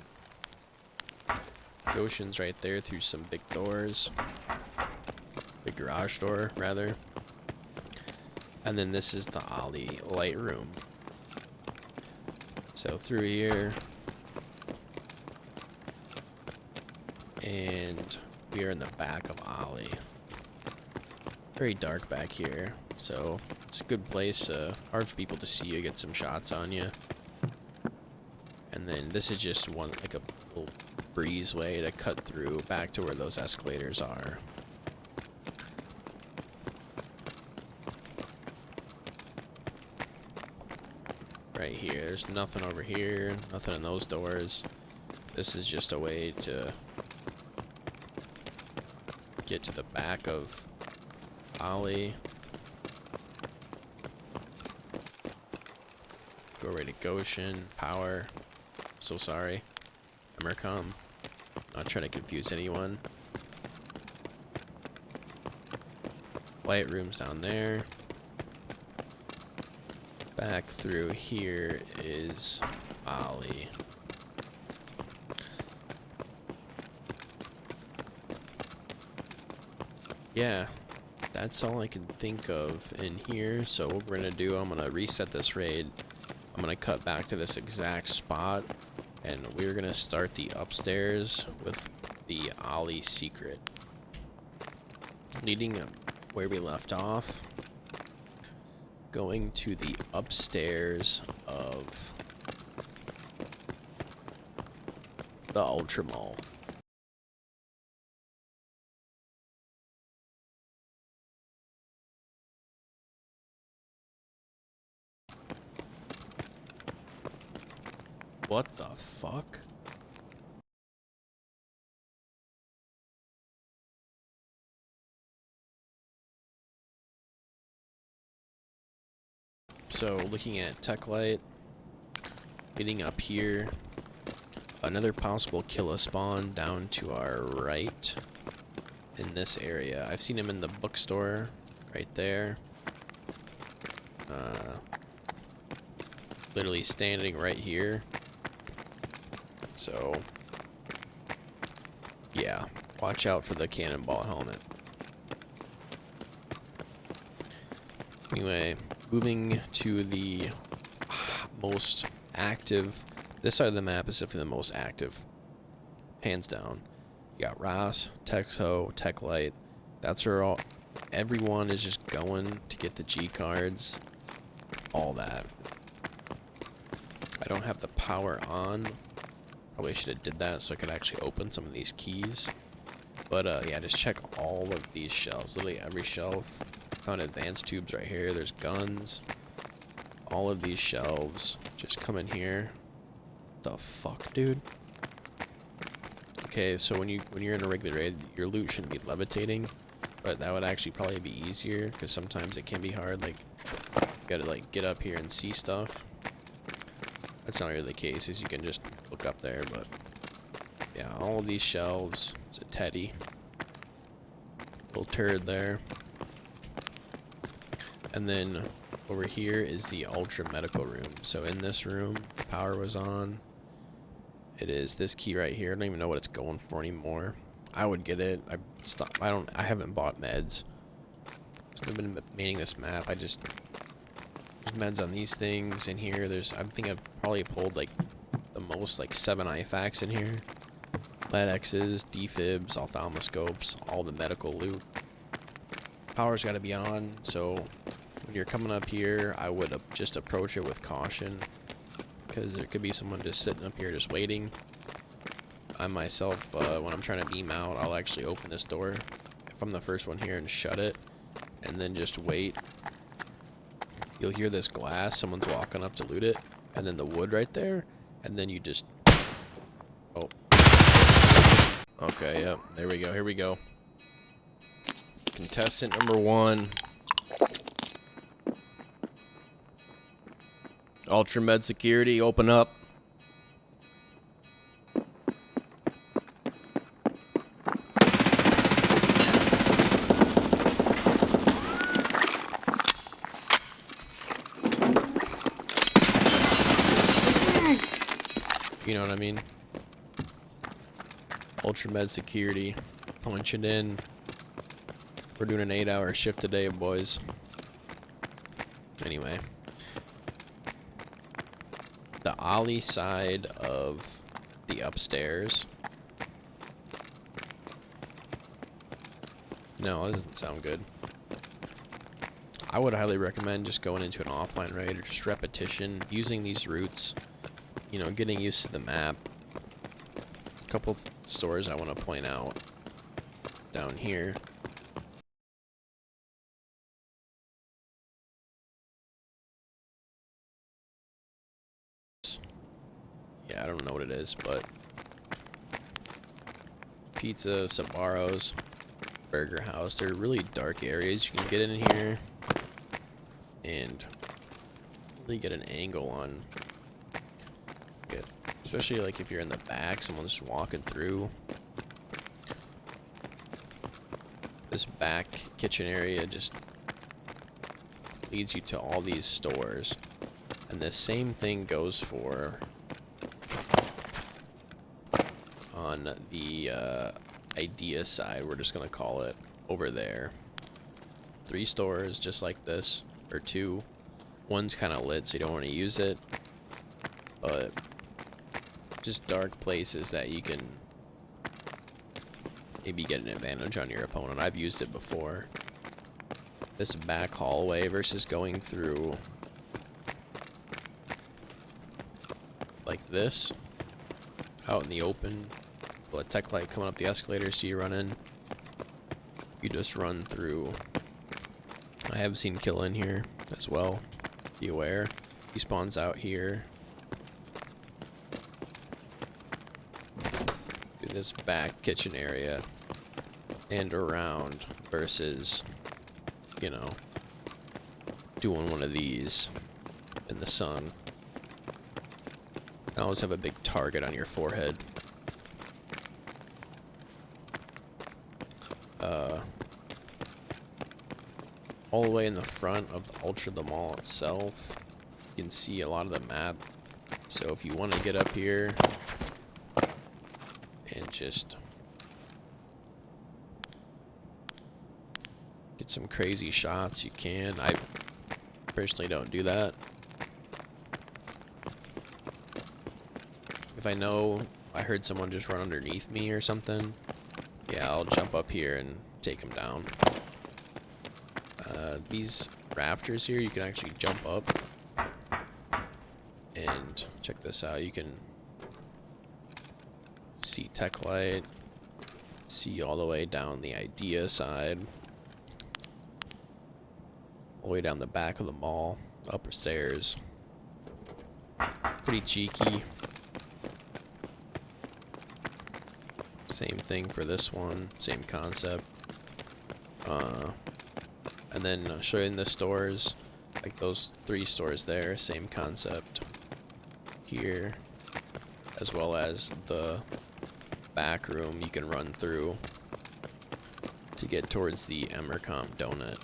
GOSHAN's right there through some big doors. Big garage door, rather. And then this is the Ollie light room. So through here. And we are in the back of Ollie. Very dark back here. So it's a good place, hard for people to see you, get some shots on you. And then this is just one, like a little breezeway to cut through back to where those escalators are. Right here, there's nothing over here, nothing in those doors. This is just a way to get to the back of Ollie. Go right to GOSHAN, power. So sorry. EMERCOM. Not trying to confuse anyone. Light room's down there. Back through here is Ollie. Yeah, that's all I can think of in here. So what we're gonna do, I'm gonna reset this raid. I'm gonna cut back to this exact spot, and we're gonna start the upstairs with the Ollie secret. Leading up where we left off, going to the upstairs of the Ultra Mall. What the fuck? So looking at Tech Light, getting up here, another possible Killa spawn down to our right in this area. I've seen him in the bookstore right there. Literally standing right here. So, yeah, watch out for the cannonball helmet. Anyway, moving to the most active, this side of the map is definitely the most active, hands down. You got Ross, Texho, Tech Light. That's where everyone is just going to get the GCards, all that. I don't have the power on. Probably should have did that so I could actually open some of these keys. But yeah, just check all of these shelves. Literally every shelf. Found advanced tubes right here. There's guns. All of these shelves. Just come in here. The fuck, dude? Okay, so when you're in a regular raid, your loot shouldn't be levitating, but that would actually probably be easier because sometimes it can be hard. Like, you gotta like get up here and see stuff. That's not really the case, is you can just look up there, but yeah, all of these shelves. It's a teddy. Little turd there. And then over here is the ultra medical room. So in this room, the power was on. It is this key right here. I don't even know what it's going for anymore. I would get it. I haven't bought meds. I've been maining this map. There's meds on these things in here. I think I've probably pulled like the most, like 7 IFAKs in here. ledx's, defibs, ophthalmoscopes, all the medical loot. Power's got to be on, so when you're coming up here, I would just approach it with caution, because there could be someone just sitting up here just waiting. I myself, when I'm trying to beam out, I'll actually open this door if I'm the first one here and shut it, and then just wait. You'll hear this glass, someone's walking up to loot it, and then the wood right there, and then you just... Oh. Okay, yep, there we go, here we go. Contestant number 1. Ultra Med Security, open up. You know what I mean? Ultra Med Security, punch it in. We're doing an 8-hour shift today, boys. Anyway. The ollie side of the upstairs. No, that doesn't sound good. I would highly recommend just going into an offline raid or just repetition, using these routes, you know, getting used to the map. A couple of stores I want to point out down here. Yeah, I don't know what it is, but Pizza, Sabaros, Burger House, they're really dark areas. You can get in here and really get an angle on it, especially like if you're in the back, someone's walking through. This back kitchen area just leads you to all these stores, and the same thing goes for on the idea side. We're just gonna call it over there. 3 stores just like this, or 2. One's kind of lit, so you don't want to use it, but just dark places that you can maybe get an advantage on your opponent. I've used it before. This back hallway versus going through like this out in the open. A tech light coming up the escalator, so you run in. You just run through. I have seen Killa in here as well. Be aware. He spawns out here. Do this back kitchen area and around versus, you know, doing one of these in the sun. Always have a big target on your forehead. All the way in the front of the mall itself, you can see a lot of the map. So if you want to get up here and just get some crazy shots, you can. I personally don't do that. If I know I heard someone just run underneath me or something, yeah, I'll jump up here and take him down. These rafters here, you can actually jump up and check this out. You can see tech light, see all the way down the idea side, all the way down the back of the mall, upper stairs. Pretty cheeky. Same thing for this one, same concept. And then show you in the stores, like those 3 stores there, same concept here, as well as the back room you can run through to get towards the EMERCOM donut.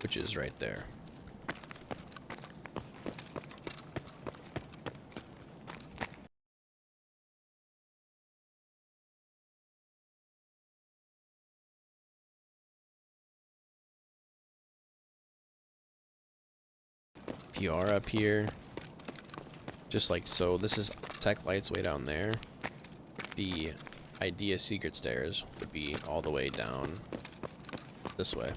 Which is right there. If you are up here, just like so, this is tech lights way down there. The idea secret stairs would be all the way down this way.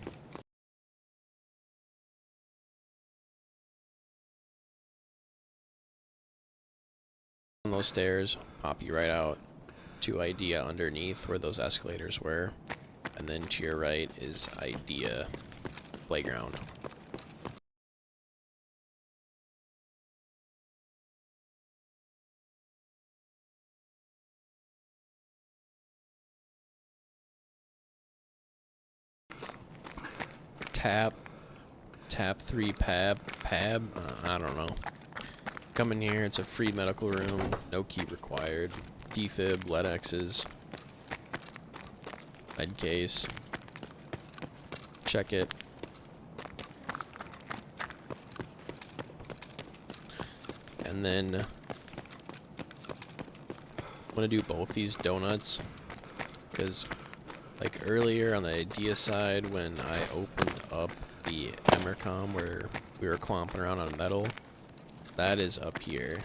On those stairs, pop you right out to idea underneath where those escalators were, and then to your right is idea playground. tap 3 pab, I don't know. Come in here, it's a free medical room, no key required. Defib, ledx's, med case. Check it. And then I'm gonna do both these donuts because, like earlier on the idea side, when I opened up the EMERCOM where we were clomping around on metal, that is up here.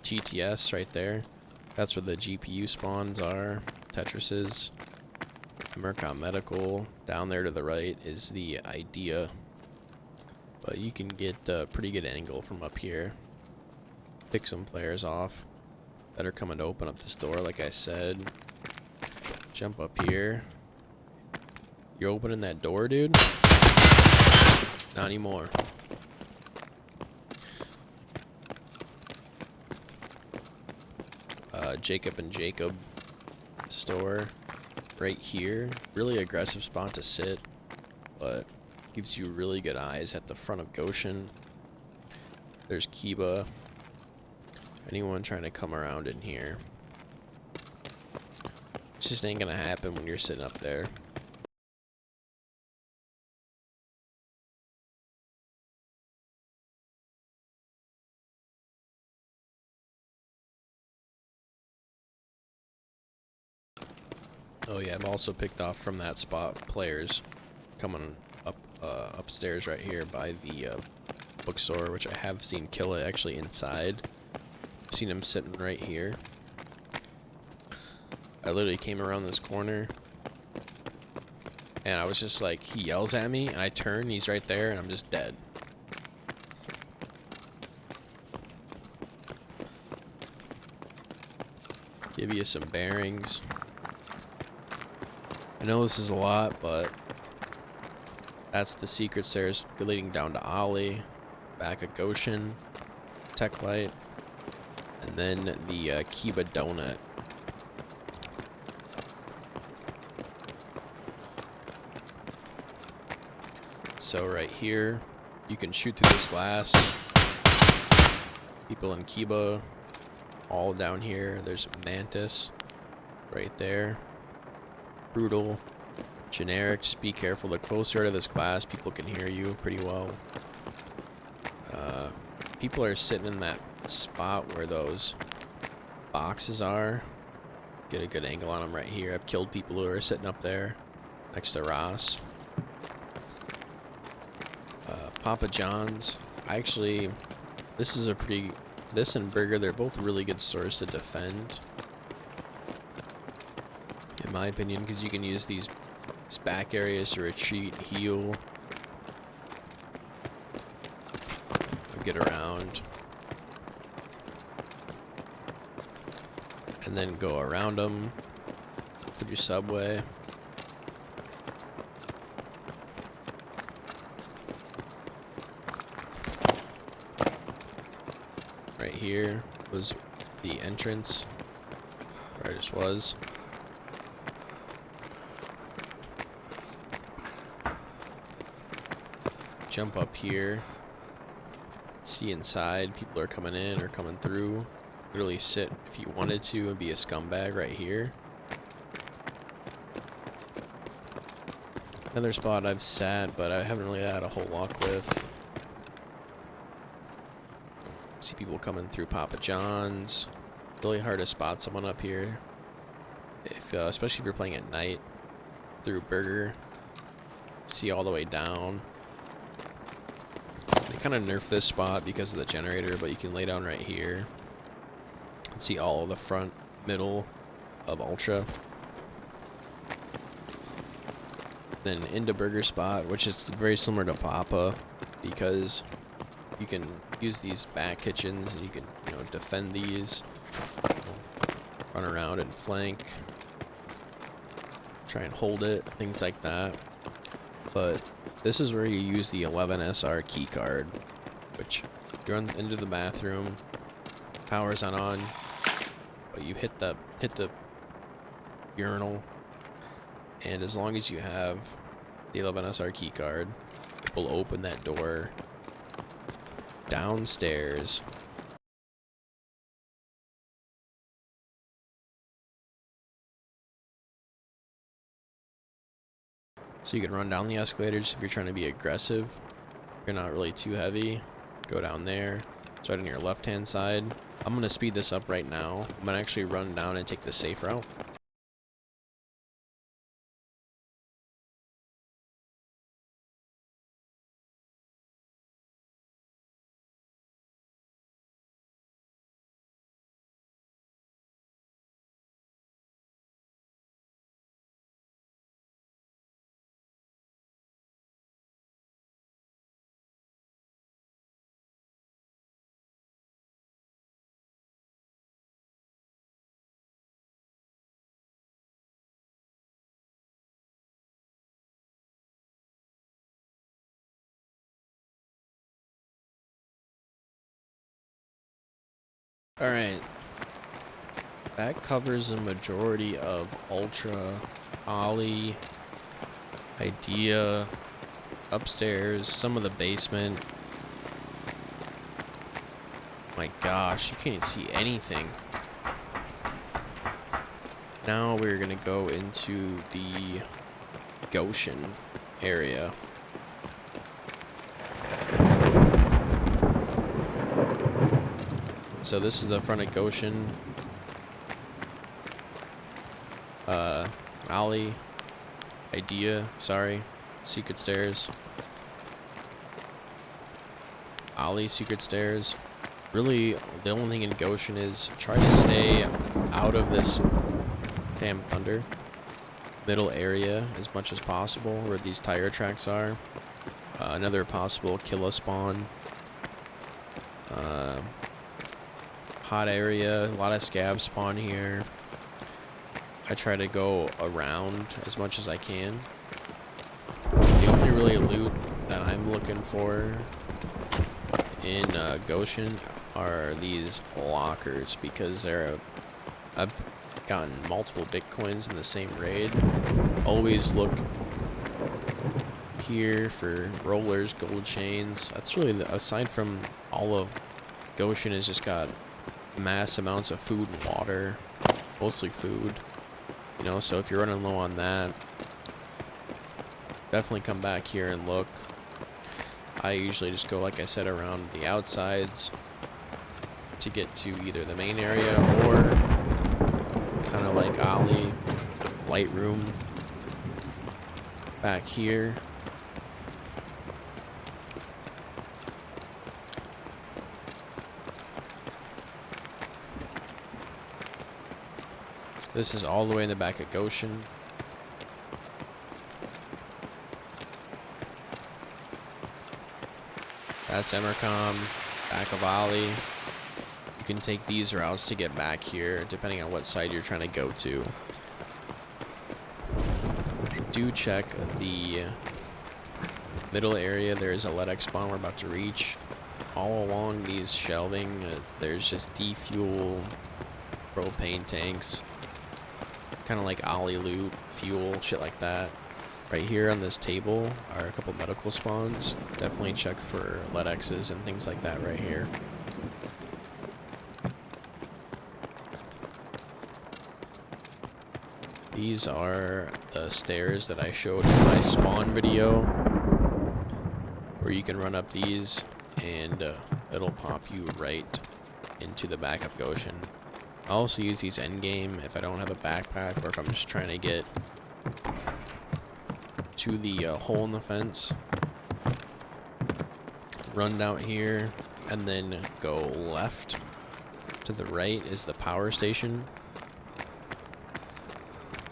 TTS right there. That's where the GPU spawns are. Tetrises. EMERCOM medical. Down there to the right is the idea. But you can get a pretty good angle from up here. Pick some players off that are coming to open up this door, like I said. Jump up here. You're opening that door, dude? Not anymore. Jacob and Jacob store right here. Really aggressive spot to sit, but gives you really good eyes at the front of GOSHAN. There's Killa. Anyone trying to come around in here. It just ain't gonna happen when you're sitting up there. Oh yeah, I've also picked off from that spot players coming up upstairs right here by the bookstore, which I have seen Killa actually inside. I've seen him sitting right here. I literally came around this corner and I was just like, he yells at me and I turn, he's right there and I'm just dead. Give you some bearings. I know this is a lot, but that's the secret stairs leading down to Ollie, back of GOSHAN, Tech Light, and then the Kiba Donut. So right here, you can shoot through this glass. People in Kiba, all down here. There's Mantis, right there. Brutal, generic, just be careful. The closer to this glass, people can hear you pretty well. People are sitting in that spot where those boxes are. Get a good angle on them right here. I've killed people who are sitting up there next to Ross. Papa John's. This and Burger, they're both really good stores to defend, in my opinion, because you can use these back areas to retreat, heal, get around, and then go around them through subway. Right here was the entrance where I just was. Jump up here, see inside, people are coming in or coming through. Literally sit if you wanted to and be a scumbag right here. Another spot I've sat, but I haven't really had a whole luck with. See people coming through Papa John's. Really hard to spot someone up here, if especially if you're playing at night. Through Burger, see all the way down. They kind of nerfed this spot because of the generator, but you can lay down right here and see all of the front, middle of Ultra. Then into Burger spot, which is very similar to Papa, because you can use these back kitchens and you can, defend these, run around and flank, try and hold it, things like that. But this is where you use the 11SR keycard, which you run into the bathroom, power's on, but you hit the urinal, and as long as you have They'll lend us our key card. We'll open that door downstairs. So you can run down the escalators if you're trying to be aggressive. If you're not really too heavy, go down there. Start on your left-hand side. I'm going to speed this up right now. I'm going to actually run down and take the safe route. Alright, that covers the majority of Ultra, Ollie, Idea, upstairs, some of the basement. My gosh, you can't even see anything. Now we're gonna go into the GOSHAN area. So this is the front of GOSHAN. Alley. Idea, sorry. Secret stairs. Alley, secret stairs. Really, the only thing in GOSHAN is try to stay out of this damn thunder middle area as much as possible where these tire tracks are. Another possible Killa spawn. Hot area, a lot of scab spawn here. I try to go around as much as I can. The only really loot that I'm looking for in GOSHAN are these lockers because I've gotten multiple bitcoins in the same raid. Always look here for rollers, gold chains. That's really aside from all of GOSHAN has just got mass amounts of food and water, mostly food, you know, so if you're running low on that, definitely come back here and look. I usually just go, like I said, around the outsides to get to either the main area or kind of like Ollie, light room back here. This is all the way in the back of GOSHAN. That's EMERCOM, back of Ollie. You can take these routes to get back here, depending on what side you're trying to go to. Do check the middle area. There is a ledx spawn we're about to reach. All along these shelving, there's just defuel, propane tanks. Kind of like Ollie loot, fuel, shit like that. Right here on this table are a couple medical spawns. Definitely check for ledx's and things like that right here. These are the stairs that I showed in my spawn video, where you can run up these and it'll pop you right into the back of GOSHAN. I also use these endgame if I don't have a backpack or if I'm just trying to get to the hole in the fence. Run down here and then go left. To the right is the power station.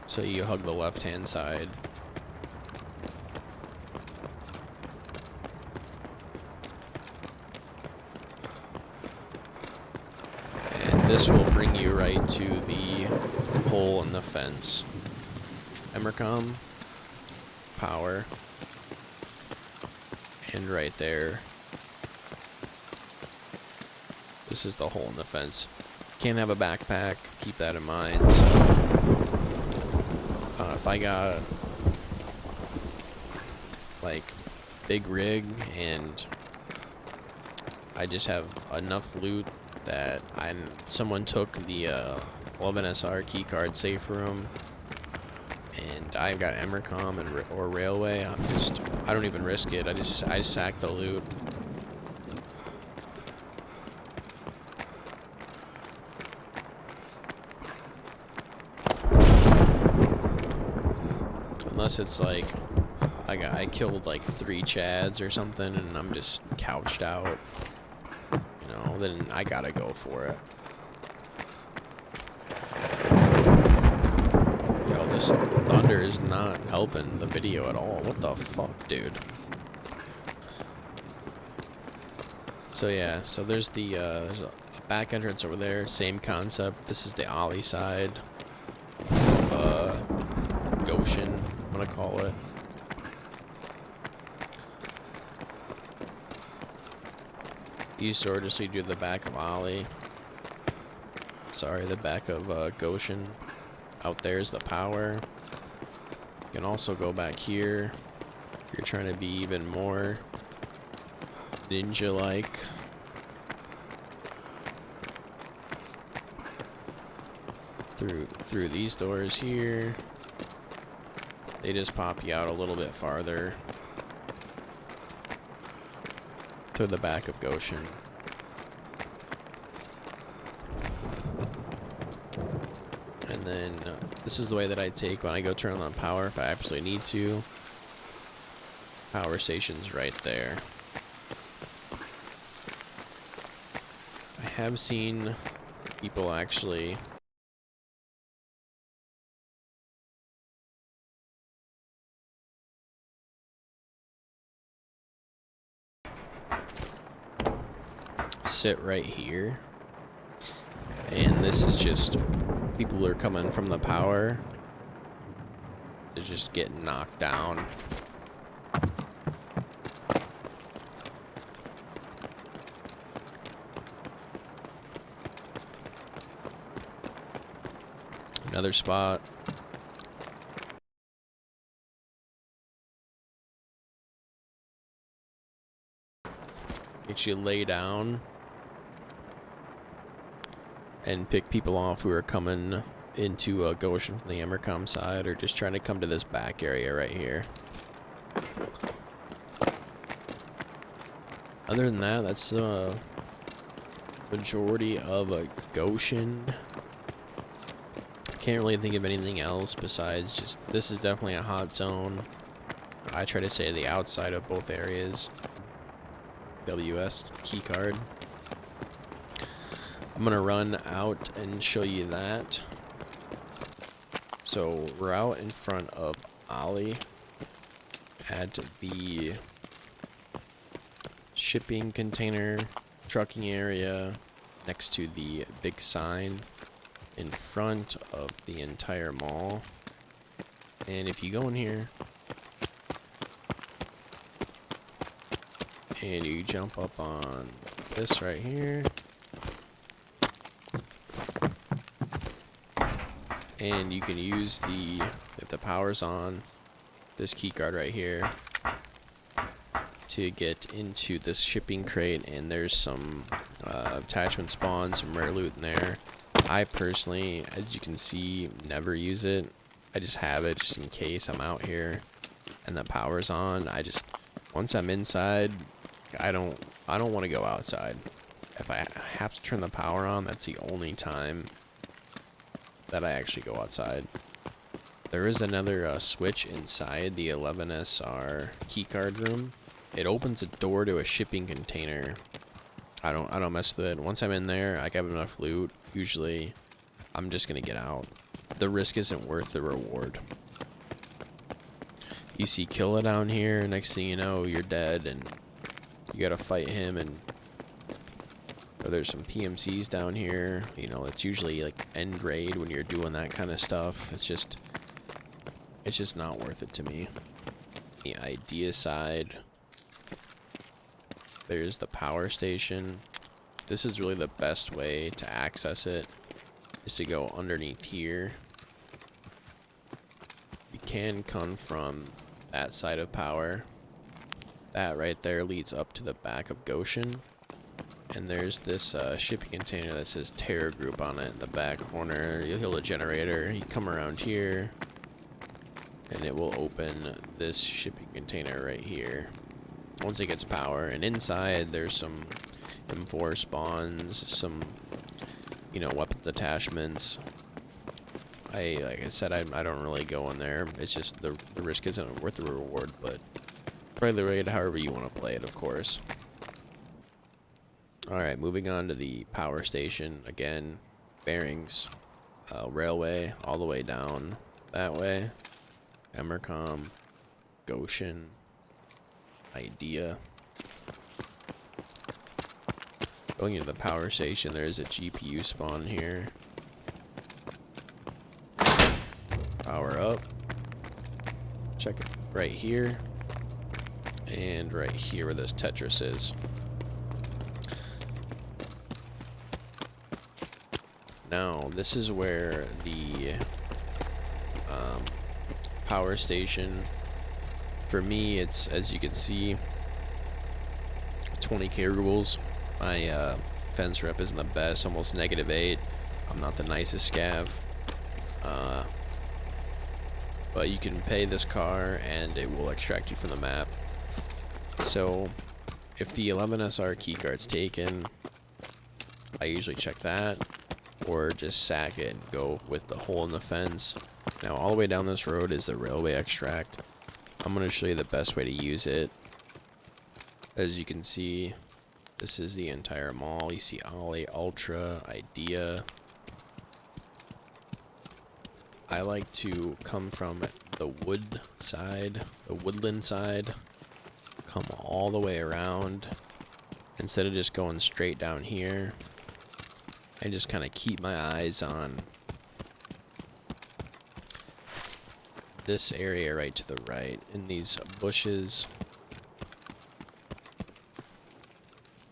So you hug the left-hand side. This will bring you right to the hole in the fence. EMERCOM, power, and right there. This is the hole in the fence. Can't have a backpack, keep that in mind. So, if I got like big rig, and I just have enough loot that someone took the 11SR keycard safe room, and I've got EMERCOM and or railway. I don't even risk it. I sack the loot. Unless it's like I killed like 3 chads or something and I'm just couched out, you know, then I gotta go for it. Yo, this thunder is not helping the video at all. What the fuck, dude? So yeah, so there's there's a back entrance over there, same concept. This is the ollie side. GOSHAN, I'm gonna call it. East door just lead you to the back of ollie. Sorry, the back of GOSHAN. Out there's the power. You can also go back here if you're trying to be even more ninja-like. Through these doors here. They just pop you out a little bit farther to the back of GOSHAN. And then this is the way that I take when I go turn on power if I absolutely need to. Power station's right there. I have seen people actually sit right here, and this is just people who are coming from the power to just get knocked down. Another spot. Makes you lay down and pick people off who are coming into GOSHAN from the EMERCOM side or just trying to come to this back area right here. Other than that, that's the majority of GOSHAN. Can't really think of anything else besides just this is definitely a hot zone. I try to stay to the outside of both areas. WS keycard. I'm gonna run out and show you that. So we're out in front of ollie at the shipping container trucking area next to the big sign in front of the entire mall. And if you go in here and you jump up on this right here, and you can use the, if the power's on, this keycard right here to get into this shipping crate, and there's some attachment spawns, some rare loot in there. I personally, as you can see, never use it. I just have it just in case I'm out here and the power's on. Once I'm inside, I don't want to go outside. If I have to turn the power on, that's the only time that I actually go outside. There is another switch inside the 11SR keycard room. It opens a door to a shipping container. I don't mess with it. Once I'm in there, I have enough loot. Usually, I'm just gonna get out. The risk isn't worth the reward. You see Killa down here. Next thing you know, you're dead, and you gotta fight him. And or there's some PMCs down here. You know, it's usually like end raid when you're doing that kind of stuff. It's just not worth it to me. The idea side. There's the power station. This is really the best way to access it, is to go underneath here. You can come from that side of power, That right there leads up to the back of Goshan. And there's this shipping container that says Terror Group on it in the back corner. You'll hear a generator. You come around here, and it will open this shipping container right here once it gets power. And inside, there's some M4 spawns, some, you know, weapons attachments. Like I said, I don't really go in there. It's just the risk isn't worth the reward, but play the raid however you want to play it, of course. Alright, moving on to the power station. Again, bearings, railway, all the way down that way. EMERCOM, GOSHAN, Idea. Going into the power station, there's a GPU spawn here. Power up. Check it right here. And right here where this Tetris is. Now, this is where the power station, for me, it's, as you can see, 20k rubles. My fence rep isn't the best, almost -8. I'm not the nicest scav. But you can pay this car and it will extract you from the map. So, if the 11SR keycard's taken, I usually check that, or just sack it and go with the hole in the fence. Now, all the way down this road is the railway extract. I'm going to show you the best way to use it. As you can see, this is the entire mall. You see Ollie, Ultra, Idea. I like to come from the wood side, the woodland side, come all the way around, instead of just going straight down here, and just kind of keep my eyes on this area right to the right, in these bushes.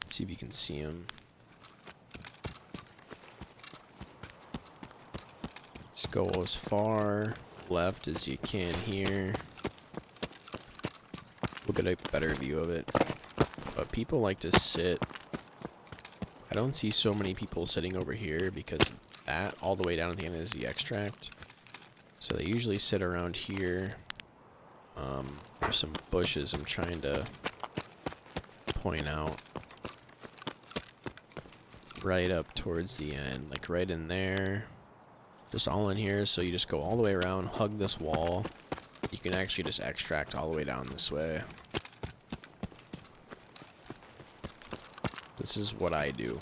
See if you can see them. Just go as far left as you can here. We'll get a better view of it. But people like to sit. I don't see so many people sitting over here because that all the way down at the end is the extract. So they usually sit around here. There's some bushes I'm trying to point out. Right up towards the end, like right in there. Just all in here, so you just go all the way around, hug this wall. You can actually just extract all the way down this way. This is what I do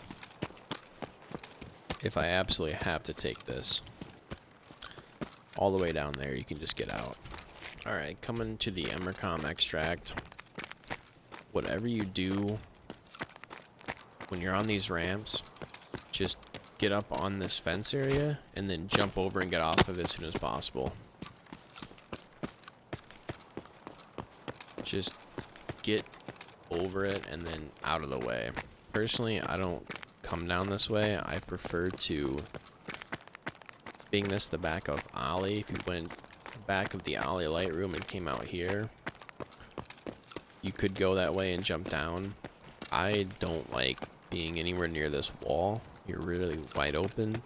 if I absolutely have to take this. All the way down there, you can just get out. Alright, coming to the EMERCOM extract. Whatever you do when you're on these ramps, just get up on this fence area and then jump over and get off of it as soon as possible. Just get over it and then out of the way. Personally, I don't come down this way. I prefer to, being this the back of Ollie, if you went back of the Ollie light room and came out here, you could go that way and jump down. I don't like being anywhere near this wall. You're really wide open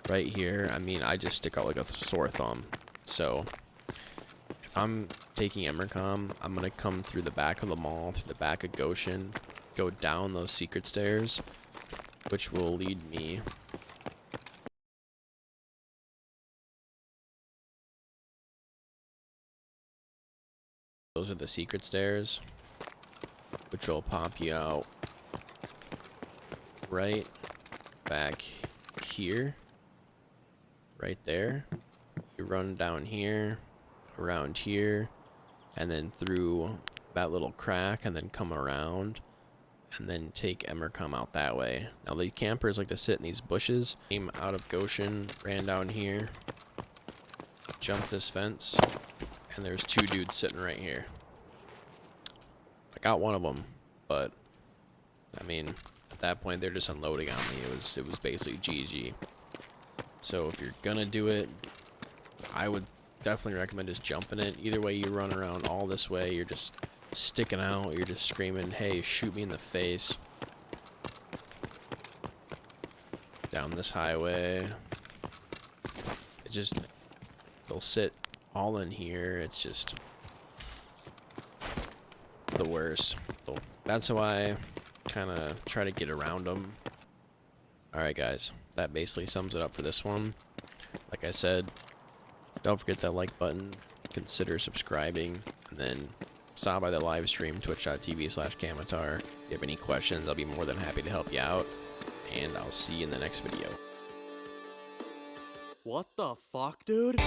right here. I mean, I just stick out like a sore thumb. So if I'm taking EMERCOM, I'm gonna come through the back of the mall, through the back of Goshan, go down those secret stairs, which will lead me those are the secret stairs, which will pop you out right back here, right there. You run down here, around here, and then through that little crack, and then come around, and then take EMERCOM out that way. Now the campers like to sit in these bushes. Came out of Goshan, ran down here, jumped this fence, and there's two dudes sitting right here. I got one of them, but I mean, at that point they're just unloading on me. It was basically GG. So if you're gonna do it, I would definitely recommend just jumping it. Either way you run around all this way, you're just sticking out. You're just screaming, hey, shoot me in the face. Down this highway. It just, they'll sit all in here. It's just the worst. So that's how I kind of try to get around them. Alright guys, that basically sums it up for this one. Like I said, don't forget that like button, consider subscribing, and then stop by the live stream, twitch.tv/Kamatar. If you have any questions, I'll be more than happy to help you out, and I'll see you in the next video. What the fuck, dude?